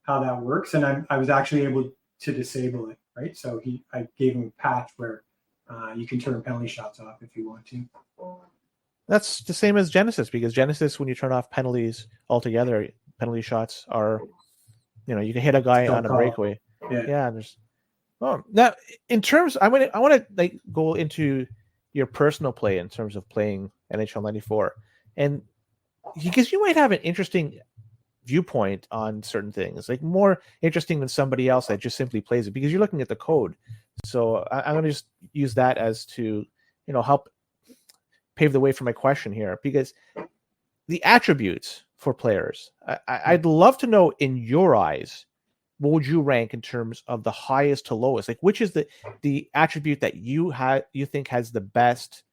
that works. And I was actually able to disable it, right? So I gave him a patch where you can turn penalty shots off if you want to. That's the same as Genesis, because Genesis, when you turn off penalties altogether, penalty shots are, you can hit a guy on a breakaway. Yeah. Now in terms, I want to go into your personal play in terms of playing NHL 94, and because you might have an interesting viewpoint on certain things, like more interesting than somebody else that just simply plays it, because you're looking at the code. So I'm going to just use that as to, help pave the way for my question here, because the attributes for players, I'd love to know, in your eyes, what would you rank in terms of the highest to lowest? Like, which is the attribute that you think has the best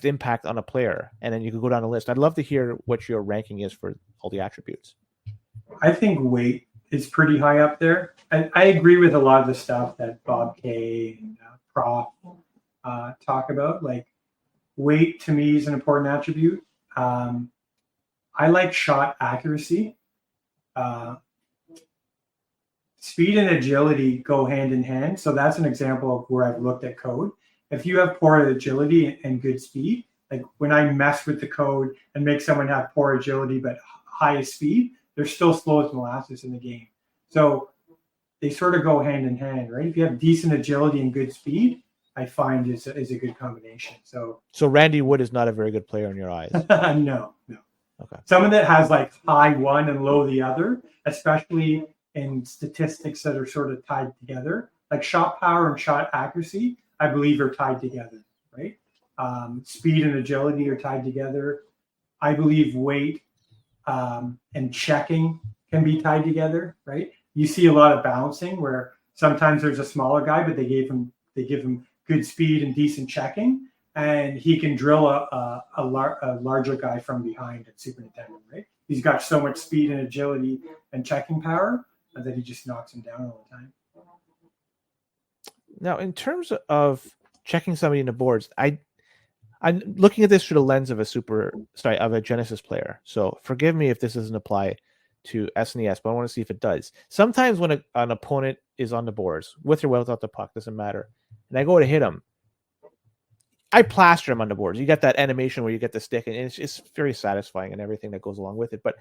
impact on a player? And then you can go down the list. I'd love to hear what your ranking is for all the attributes. I think weight is pretty high up there. I agree with a lot of the stuff that Bob K and Prof talk about. Like, weight to me is an important attribute. I like shot accuracy. Speed and agility go hand in hand. So that's an example of where I've looked at code. If you have poor agility and good speed, like when I mess with the code and make someone have poor agility but high speed, they're still slow as molasses in the game. So they sort of go hand in hand, right? If you have decent agility and good speed, I find is a good combination. So Randy Wood is not a very good player in your eyes. No. Okay. Someone that has like high one and low the other, especially in statistics that are sort of tied together, like shot power and shot accuracy, I believe are tied together, right? Speed and agility are tied together. I believe weight and checking can be tied together, right? You see a lot of balancing where sometimes there's a smaller guy, but they give him good speed and decent checking, and he can drill a larger guy from behind at Super Nintendo, right? He's got so much speed and agility and checking power that he just knocks him down all the time. Now, in terms of checking somebody in the boards, I'm looking at this through the lens of a Genesis player. So forgive me if this doesn't apply to SNES, but I want to see if it does. Sometimes when an opponent is on the boards, with or without the puck, doesn't matter, and I go to hit him, I plaster them on the boards. You get that animation where you get the stick, and it's very satisfying and everything that goes along with it. But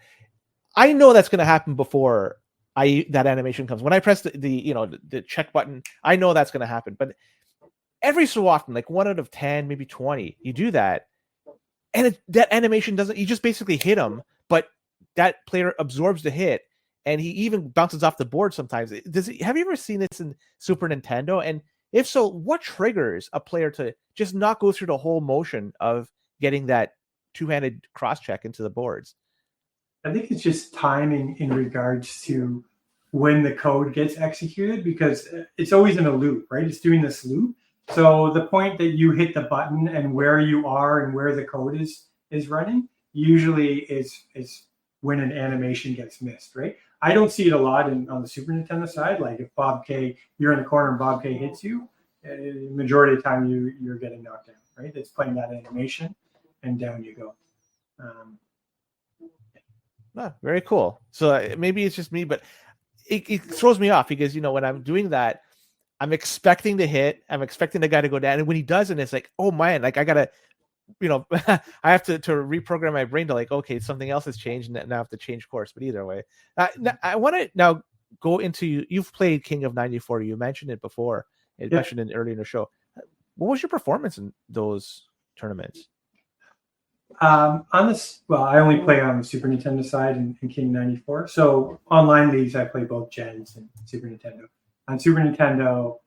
I know that's going to happen before that animation comes. When I press the check button, I know that's going to happen. But every so often, like 1 out of 10, maybe 20, you do that, and that animation doesn't. You just basically hit him, but that player absorbs the hit, and he even bounces off the board sometimes. Have you ever seen this in Super Nintendo? And if so, what triggers a player to just not go through the whole motion of getting that two-handed cross-check into the boards? I think it's just timing in regards to when the code gets executed, because it's always in a loop, right? It's doing this loop. So the point that you hit the button and where you are and where the code is running usually is when an animation gets missed, right? I don't see it a lot on the Super Nintendo side. Like if Bob K, you're in the corner and Bob K hits you, majority of the time you're getting knocked down, right? It's playing that animation and down you go. Very cool. So maybe it's just me, but it throws me off because, when I'm doing that, I'm expecting the hit. I'm expecting the guy to go down. And when he doesn't, it's like, oh man, like I got to, I have to reprogram my brain to like, okay, something else has changed and now I have to change course. But either way, I want to now go into, you've played King of 94. You mentioned it before. You mentioned it earlier in the show. What was your performance in those tournaments? I only play on the Super Nintendo side in King 94. So online leagues, I play both gens and Super Nintendo. On Super Nintendo,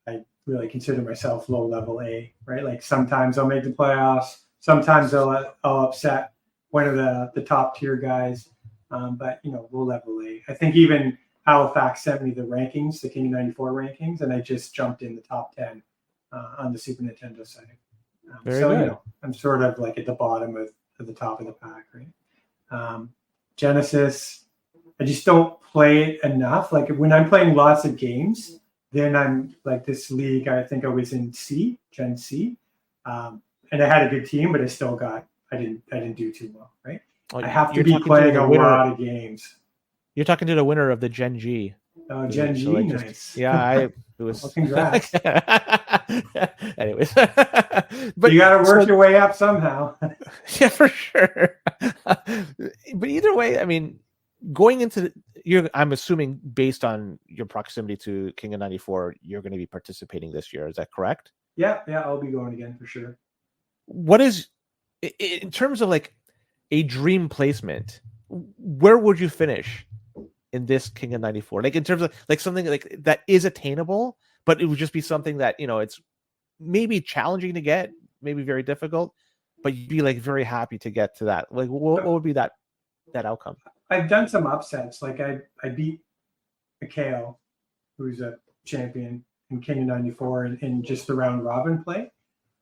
I really consider myself low level A, right? Like sometimes I'll make the playoffs, sometimes I'll upset one of the top tier guys, but low level A. I think even Halifax sent me the rankings, the King 94 rankings, and I just jumped in the top 10 on the Super Nintendo side. Very good. I'm sort of like at the bottom of the top of the pack, right? Genesis, I just don't play it enough. Like when I'm playing lots of games, then I'm like this league. I think I was in Gen C, and I had a good team, but I didn't do too well, right? I have to be playing a lot of games. You're talking to the winner of the Gen G. Oh, Gen G, nice. Yeah, it was. Well, congrats. Anyways, but you got to work your way up somehow. Yeah, for sure. But either way, I mean, going into I'm assuming based on your proximity to King of 94, you're going to be participating this year. Is that correct? Yeah, I'll be going again for sure. What is, in terms of like a dream placement, where would you finish in this King of 94? Like in terms of like something like that is attainable, but it would just be something that, it's maybe challenging to get, maybe very difficult, but you'd be like very happy to get to that. Like what would be that outcome? I've done some upsets. Like I beat Mikhail, who's a champion in King of 94 in just the round robin play.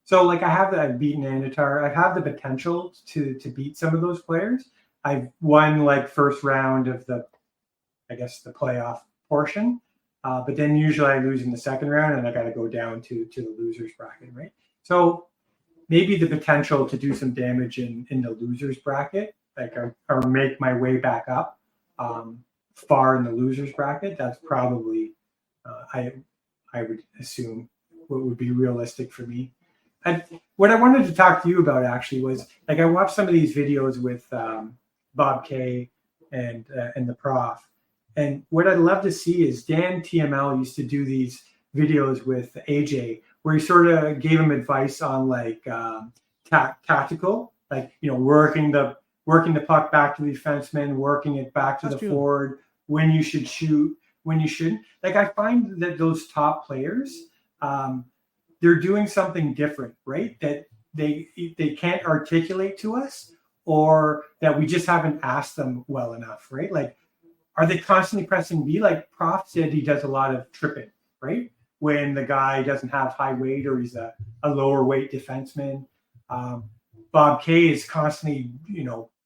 So like I've beaten Anitar. I have the potential to beat some of those players. I've won like first round of the playoff portion. But then usually I lose in the second round and I got to go down to the losers bracket, right? So maybe the potential to do some damage in the losers bracket, like or make my way back up far in the losers bracket. That's probably I would assume what would be realistic for me. And what I wanted to talk to you about actually was like I watched some of these videos with Bob K and the Prof. And what I'd love to see is Dan TML used to do these videos with AJ where he sort of gave him advice on like tactical, like working the puck back to the defenseman, working it back to the forward, when you should shoot, when you shouldn't. Like I find that those top players, they're doing something different, right? That they can't articulate to us, or that we just haven't asked them well enough, right? Like, are they constantly pressing B? Like Prof said, he does a lot of tripping, right? When the guy doesn't have high weight or he's a lower weight defenseman. Bob K is constantly,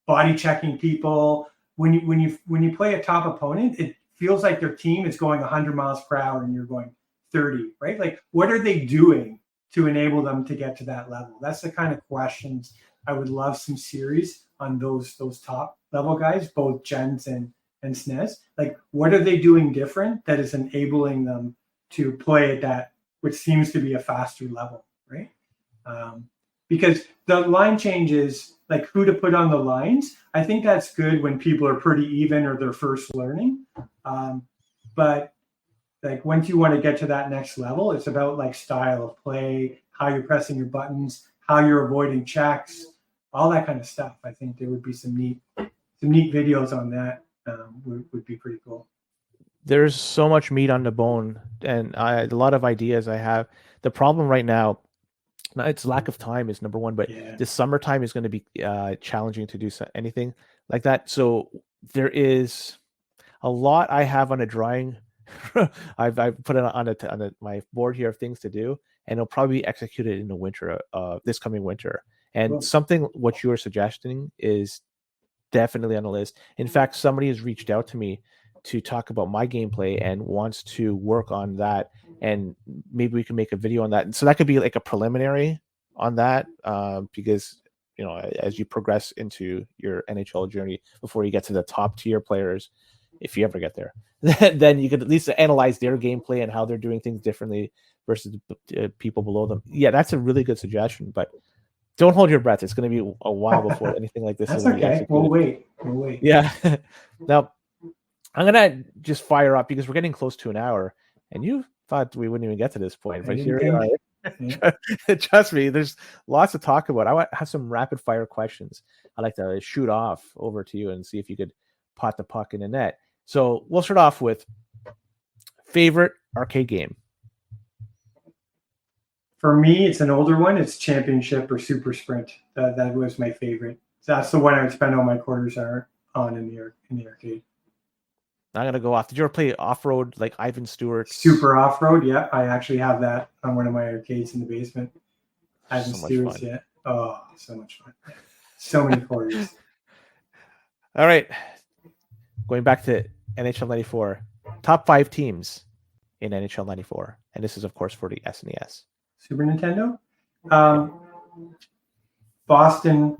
body checking people. When you play a top opponent, it feels like their team is going 100 miles per hour and you're going 30, right? Like, what are they doing to enable them to get to that level? That's the kind of questions I would love some series on those top level guys, both gens and SNES. Like, what are they doing different that is enabling them to play at that, which seems to be a faster level, right? Because the line changes, like who to put on the lines, I think that's good when people are pretty even or they're first learning. But like once you want to get to that next level, it's about like style of play, how you're pressing your buttons, how you're avoiding checks, all that kind of stuff. I think there would be some neat videos on that. Would be pretty cool. There's so much meat on the bone, and a lot of ideas I have. The problem right now, it's lack of time is number one, but this summertime is going to be challenging to do anything like that. So there is a lot I have on a drawing. I've put it on my board here of things to do, and it'll probably be executed in the winter, this coming winter. And Cool. something what you are suggesting is definitely on the list. In fact, somebody has reached out to me to talk about my gameplay and wants to work on that, and maybe we can make a video on that. And so that could be like a preliminary on that, because as you progress into your NHL journey before you get to the top tier players, if you ever get there, then you could at least analyze their gameplay and how they're doing things differently versus people below them. Yeah, that's a really good suggestion, but don't hold your breath. It's going to be a while before anything like this That's will be okay. executed. We'll wait. Yeah. Now, I'm going to just fire up because we're getting close to an hour, and you thought we wouldn't even get to this point, but here we are. Trust me, there's lots to talk about. I want to have some rapid fire questions. I'd like to shoot off over to you and see if you could pot the puck in the net. So we'll start off with favorite arcade game. For me, it's an older one. It's Championship or Super Sprint. That was my favorite. So that's the one I would spend all my quarters on in the arcade. I'm gonna go off. Did you ever play off-road like Ivan Stewart's? Super off-road, yeah. I actually have that on one of my arcades in the basement. Ivan Stewart's, yeah. Oh, so much fun. So many quarters. All right. Going back to NHL 94. Top 5 teams in NHL 94. And this is, of course, for the SNES. Super Nintendo? Boston.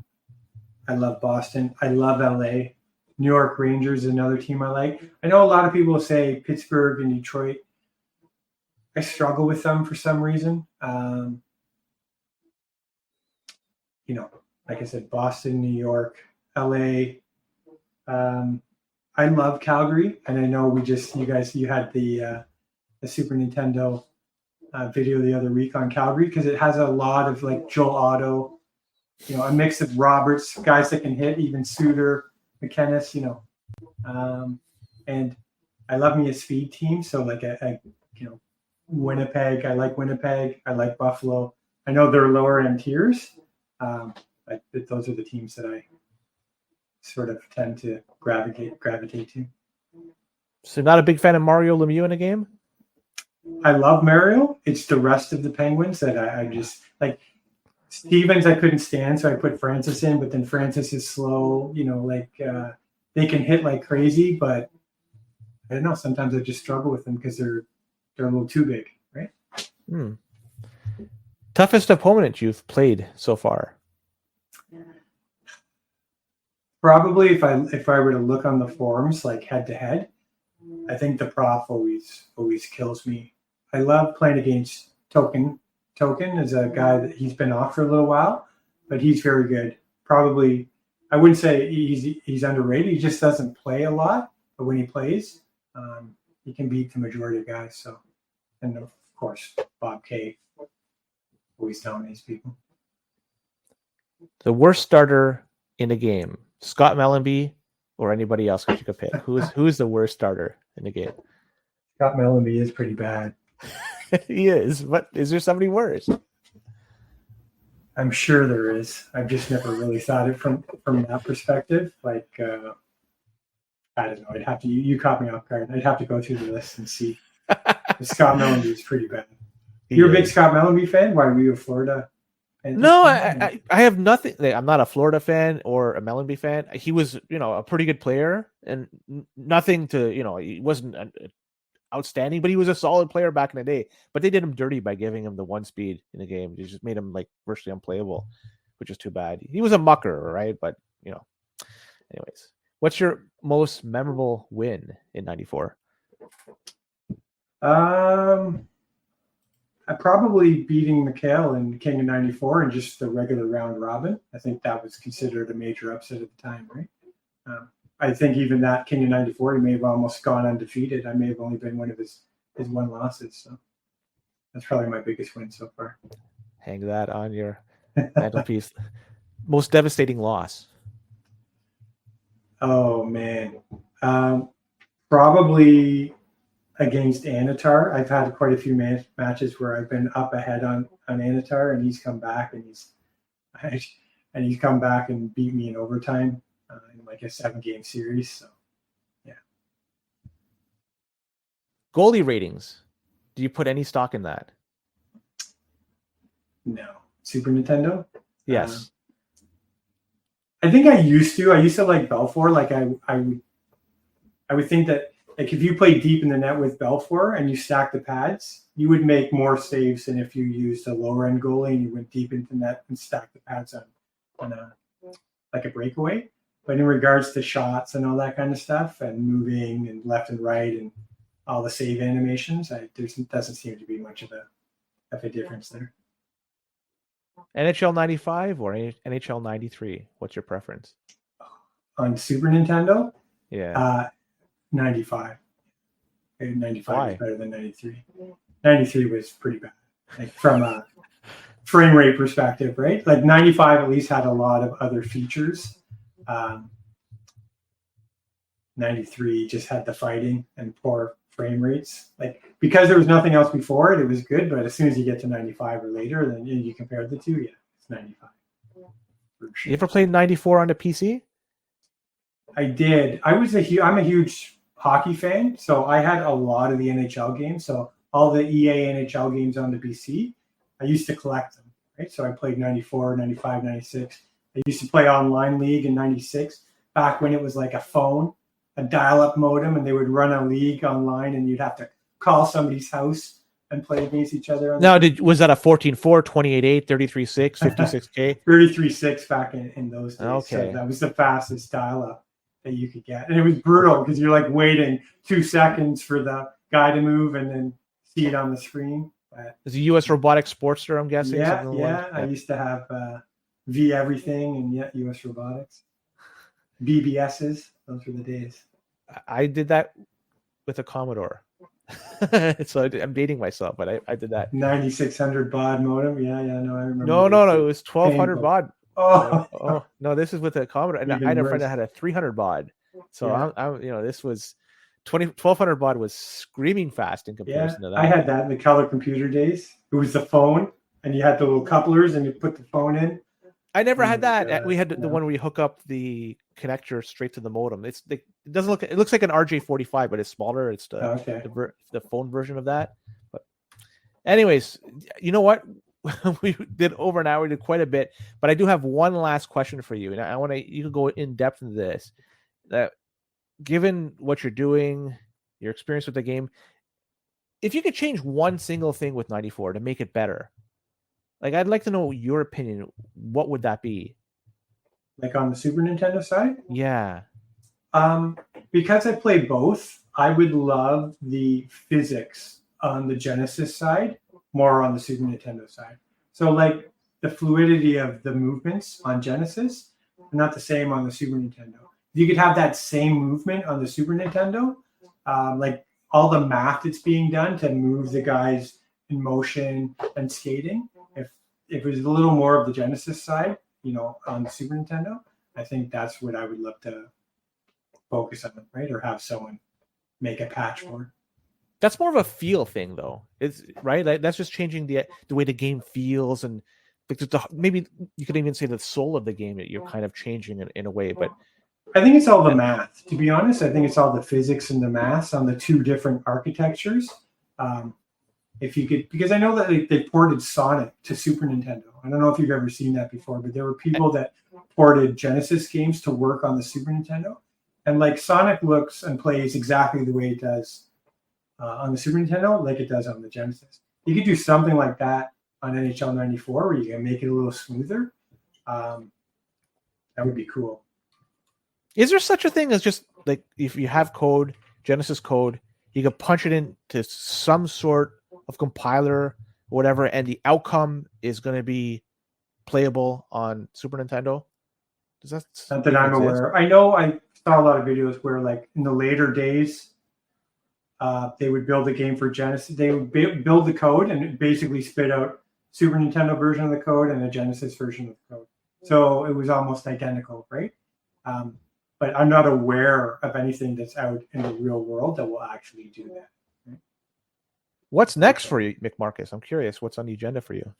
I love Boston. I love LA. New York Rangers is another team I like. I know a lot of people say Pittsburgh and Detroit. I struggle with them for some reason. Like I said, Boston, New York, LA. I love Calgary, and I know you had the Super Nintendo video the other week on Calgary because it has a lot of like Joel Otto, a mix of Roberts, guys that can hit, even Suter, McKennis, and I love me a speed team. So like Winnipeg, I like Winnipeg. I like Buffalo. I know they're lower end tiers, but those are the teams that I sort of tend to gravitate to. So not a big fan of Mario Lemieux in a game? I love Mario. It's the rest of the Penguins that I just like. Stevens I couldn't stand, so I put Francis in, but then Francis is slow, they can hit like crazy, but I don't know, sometimes I just struggle with them because they're a little too big, right? Toughest opponent you've played so far? Probably if I were to look on the forums like head to head, I think the Prof always kills me. I love playing against Token. Token is a guy that he's been off for a little while, but he's very good. Probably, I wouldn't say he's underrated. He just doesn't play a lot, but when he plays, he can beat the majority of guys. So, and of course, Bob K always dominates people. The worst starter in a game, Scott Mellenby or anybody else that you could pick. Who's the worst starter in the game? Scott Mellenby is pretty bad. He is, but is there somebody worse? I'm sure there is. I've just never really thought it from that perspective. Like, I don't know. I'd have to. You caught me off guard. I'd have to go through the list and see. Scott Mellenby is pretty bad. You're a big Scott Mellenby fan? Why were you a Florida? No, I have nothing. I'm not a Florida fan or a Mellenby fan. He was, a pretty good player, and nothing to, he wasn't outstanding, but he was a solid player back in the day. But they did him dirty by giving him the 1 speed in the game. They just made him like virtually unplayable, which is too bad. He was a mucker, right? But anyways, what's your most memorable win in '94? I probably beating McHale in King of '94 and just the regular round robin. I think that was considered a major upset at the time, right? I think even that King of '94, he may have almost gone undefeated. I may have only been one of his one losses. So that's probably my biggest win so far. Hang that on your mantelpiece. Most devastating loss. Oh man, probably against Anatar. I've had quite a few matches where I've been up ahead on Anatar, and he's come back and he's come back and beat me in overtime in like a 7-game series. So yeah. Goalie ratings. Do you put any stock in that? No. Super Nintendo? Yes. I think I used to. I used to like Belfour. Like I would think that like if you play deep in the net with Belfour and you stack the pads, you would make more saves than if you used a lower end goalie and you went deep into the net and stacked the pads on a like a breakaway. But in regards to shots and all that kind of stuff and moving and left and right and all the save animations, there doesn't seem to be much of a difference there. NHL 95 or NHL 93? What's your preference? On Super Nintendo? Yeah. 95. 95 Why? is better than 93. 93 was pretty bad. Like from a frame rate perspective, right? Like 95 at least had a lot of other features. 93 just had the fighting and poor frame rates. Like because there was nothing else before it was good, but as soon as you get to 95 or later, then you compare the two, yeah, it's 95. Sure. You ever played 94 on the PC? I did. I'm a huge hockey fan, so I had a lot of the NHL games. So all the EA NHL games on the PC, I used to collect them, right? So I played 94, 95, 96. I used to play online league in 96, back when it was like a phone, a dial-up modem, and they would run a league online and you'd have to call somebody's house and play against each other. Now, was that a 14.4, 28.8, 33.6, 56K? 33.6 back in those days. Okay. So that was the fastest dial-up that you could get. And it was brutal because you're like waiting 2 seconds for the guy to move and then see it on the screen. But is a US Robotics Sportster, I'm guessing? Yeah. I used to have V Everything and US Robotics. BBSs, those were the days. I did that with a Commodore. So I'm dating myself, but I did that. 9600 baud modem. Yeah, no, I remember. No, it was 1200 baud. Oh, no, this is with a Commodore. And I had a friend that had a 300 baud. So yeah. I'm this was 1200 baud was screaming fast in comparison to that. I had that in the color computer days. It was the phone, and you had the little couplers, and you put the phone in. I never had that. We had the one where you hook up the connector straight to the modem. It doesn't look. It looks like an RJ45, but it's smaller. It's the phone version of that. But anyways, you know what? We did over an hour. We did quite a bit, but I do have one last question for you, and I want you can go in depth into this. That given what you're doing, your experience with the game, if you could change one single thing with 94 to make it better. Like, I'd like to know your opinion. What would that be? Like on the Super Nintendo side? Yeah. Because I play both, I would love the physics on the Genesis side more on the Super Nintendo side. So like the fluidity of the movements on Genesis are not the same on the Super Nintendo. You could have that same movement on the Super Nintendo, like all the math that's being done to move the guys in motion and skating. If it was a little more of the Genesis side, on the Super Nintendo, I think that's what I would love to focus on, right? Or have someone make a patch for. That's more of a feel thing, though. It's right. Like, that's just changing the way the game feels, and maybe you could even say the soul of the game that you're kind of changing in a way. But I think it's all the math. To be honest, I think it's all the physics and the math on the two different architectures. If you could, because I know that they ported Sonic to Super Nintendo. I don't know if you've ever seen that before, but there were people that ported Genesis games to work on the Super Nintendo. And like Sonic looks and plays exactly the way it does on the Super Nintendo, like it does on the Genesis. You could do something like that on NHL 94 where you can make it a little smoother. That would be cool. Is there such a thing as just like if you have code, Genesis code, you can punch it into some sort of compiler whatever, and the outcome is going to be playable on Super Nintendo? Does that Not that I'm aware. I know I saw a lot of videos where, like, in the later days, they would build a game for Genesis. They would build the code and basically spit out Super Nintendo version of the code and a Genesis version of the code. So it was almost identical, right? But I'm not aware of anything that's out in the real world that will actually do that. Right? What's next for you, McMarkis? I'm curious. What's on the agenda for you?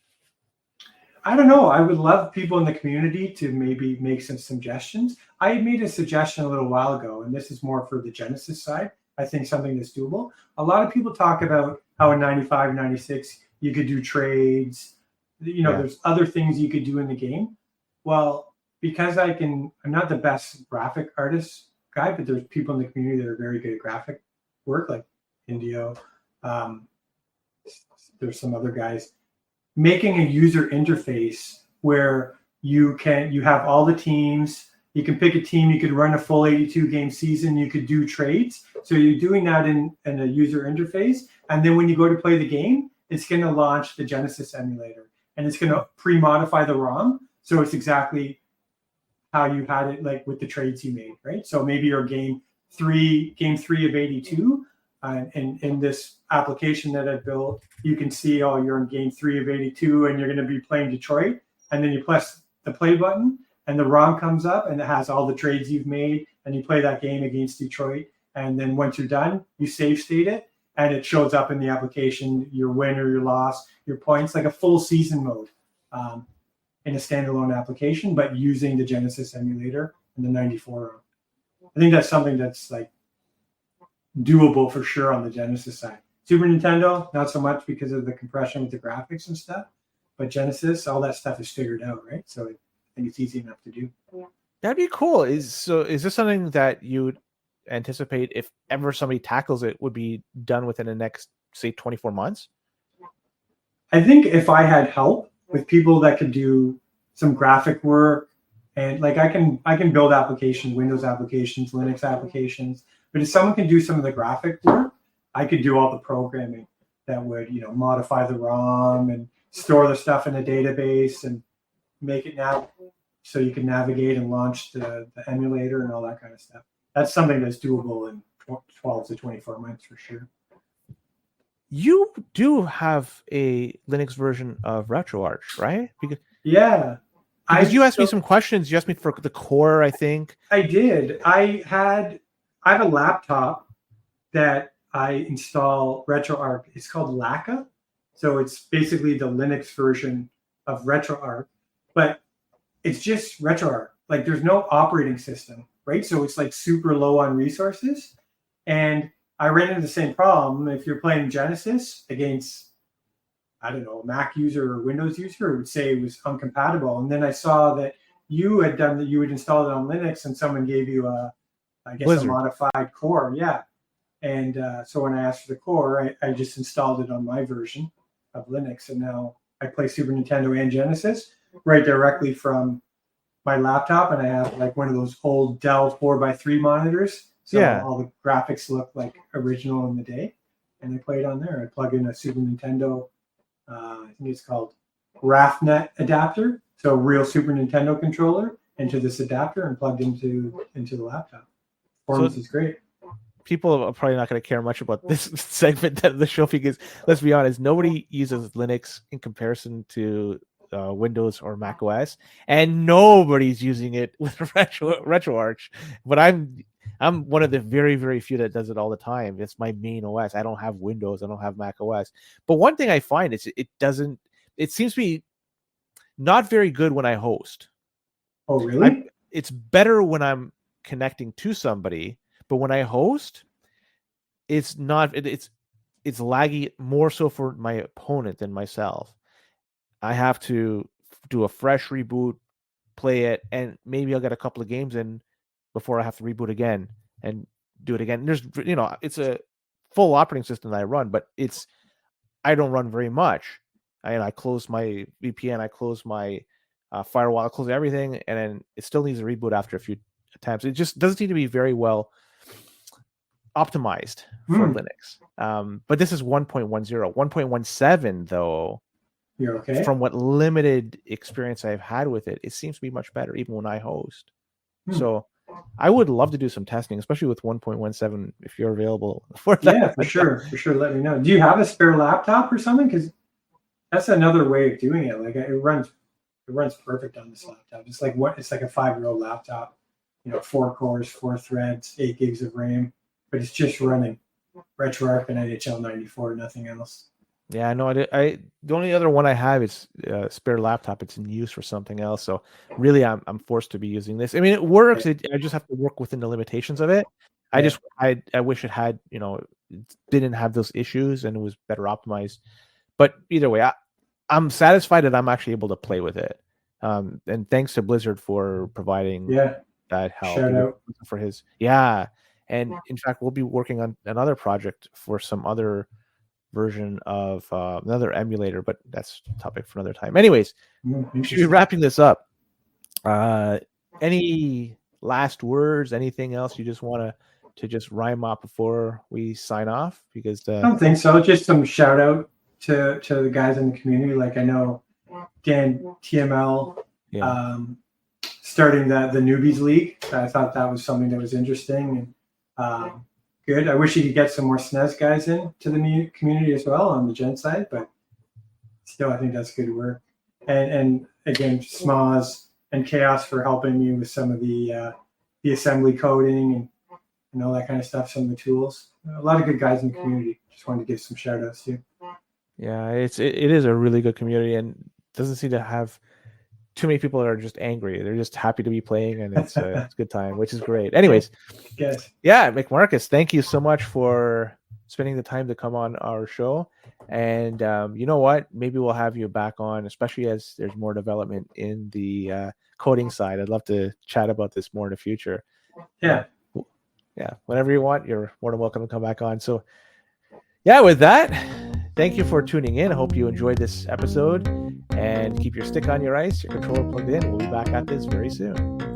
I don't know. I would love people in the community to maybe make some suggestions. I made a suggestion a little while ago, and this is more for the Genesis side. I think something that's doable. A lot of people talk about how in 95, 96, you could do trades. There's other things you could do in the game. Well, because I'm not the best graphic artist guy, but there's people in the community that are very good at graphic work, like Indio. There's some other guys. Making a user interface where you have all the teams. You can pick a team. You could run a full 82 game season. You could do trades. So you're doing that in a user interface. And then when you go to play the game, it's going to launch the Genesis emulator, and it's going to pre-modify the ROM. So it's exactly how you had it, like with the trades you made, right? So maybe your game three of 82, and in this application that I built, you can see, you're in game 3 of 82, and you're going to be playing Detroit, and then you press the play button, and the ROM comes up, and it has all the trades you've made, and you play that game against Detroit, and then once you're done, you save state it, and it shows up in the application, your win or your loss, your points, like a full season mode in a standalone application, but using the Genesis emulator and the 94 ROM. I think that's something that's like doable for sure on the Genesis side. Super Nintendo, not so much because of the compression with the graphics and stuff, but Genesis, all that stuff is figured out, right? So I think it's easy enough to do. That'd be cool. Is this something that you would anticipate, if ever somebody tackles it, would be done within the next, say, 24 months? I think if I had help with people that could do some graphic work, and like I can build applications, Windows applications, Linux applications, but if someone can do some of the graphic work, I could do all the programming that would, modify the ROM and store the stuff in a database and make it now so you can navigate and launch the emulator and all that kind of stuff. That's something that's doable in 12 to 24 months for sure. You do have a Linux version of RetroArch, right? Because you asked me some questions. You asked me for the core, I think. I did. I have a laptop that I install RetroArch. It's called Laka. So it's basically the Linux version of RetroArch, but it's just RetroArch. Like there's no operating system, right? So it's like super low on resources. And I ran into the same problem. If you're playing Genesis against, I don't know, a Mac user or Windows user, it would say it was uncompatible. And then I saw that you had done that. You had installed it on Linux, and someone gave you a modified core. Yeah. And so when I asked for the core, I just installed it on my version of Linux, and now I play Super Nintendo and Genesis right directly from my laptop, and I have like one of those old Dell 4x3 monitors. So all the graphics look like original in the day, and I play it on there. I plug in a Super Nintendo, I think it's called RAFnet adapter, so a real Super Nintendo controller into this adapter and plugged into the laptop. Performance is great. People are probably not going to care much about this segment of the show because, let's be honest, nobody uses Linux in comparison to Windows or Mac OS, and nobody's using it with RetroArch. But I'm one of the very, very few that does it all the time. It's my main OS. I don't have Windows. I don't have Mac OS. But one thing I find is it seems to be not very good when I host. Oh, really? It's better when I'm connecting to somebody, but when I host, it's not. It's laggy more so for my opponent than myself. I have to do a fresh reboot, play it, and maybe I'll get a couple of games in before I have to reboot again and do it again. There's, it's a full operating system that I run, but I don't run very much. I close my VPN, I close my firewall, I close everything, and then it still needs a reboot after a few attempts. It just doesn't seem to be very well optimized for Linux. But this is 1.10. 1.17 though, you're okay. From what limited experience I've had with it, it seems to be much better even when I host. So I would love to do some testing, especially with 1.17 if you're available for that. Yeah, for sure. Let me know. Do you have a spare laptop or something? Because that's another way of doing it. Like it runs perfect on this laptop. It's like a 5-year-old laptop. 4 cores, 4 threads, 8 gigs of RAM, but it's just running RetroArch and NHL 94, nothing else. Yeah, no, the only other one I have is a spare laptop. It's in use for something else. So really, I'm forced to be using this. I mean, it works. I just have to work within the limitations of it. I wish it had, didn't have those issues and it was better optimized. But either way, I'm satisfied that I'm actually able to play with it. And thanks to Blizzard for providing that help. Shout out for his. Yeah. And in fact, we'll be working on another project for some other version of another emulator, but that's a topic for another time. Anyways, we should be wrapping this up. Any last words? Anything else you just want to just rhyme up before we sign off? Because I don't think so. Just some shout out to the guys in the community. Like I know Dan TML starting the newbies league. I thought that was something that was interesting and good. I wish you could get some more SNES guys in to the community as well on the Gen side, but still, I think that's good work. And again, Smoz and Chaos for helping me with some of the assembly coding and all that kind of stuff, some of the tools. A lot of good guys in the community. Just wanted to give some shout outs too. Yeah, it is a really good community and doesn't seem to have too many people that are just angry. They're just happy to be playing, and it's a good time, which is great. Anyways, yes. Yeah, McMarkis, thank you so much for spending the time to come on our show. And you know what? Maybe we'll have you back on, especially as there's more development in the coding side. I'd love to chat about this more in the future. Yeah. Whenever you want, you're more than welcome to come back on. So, yeah, with that, thank you for tuning in. I hope you enjoyed this episode. And keep your stick on your ice, your controller plugged in. We'll be back at this very soon.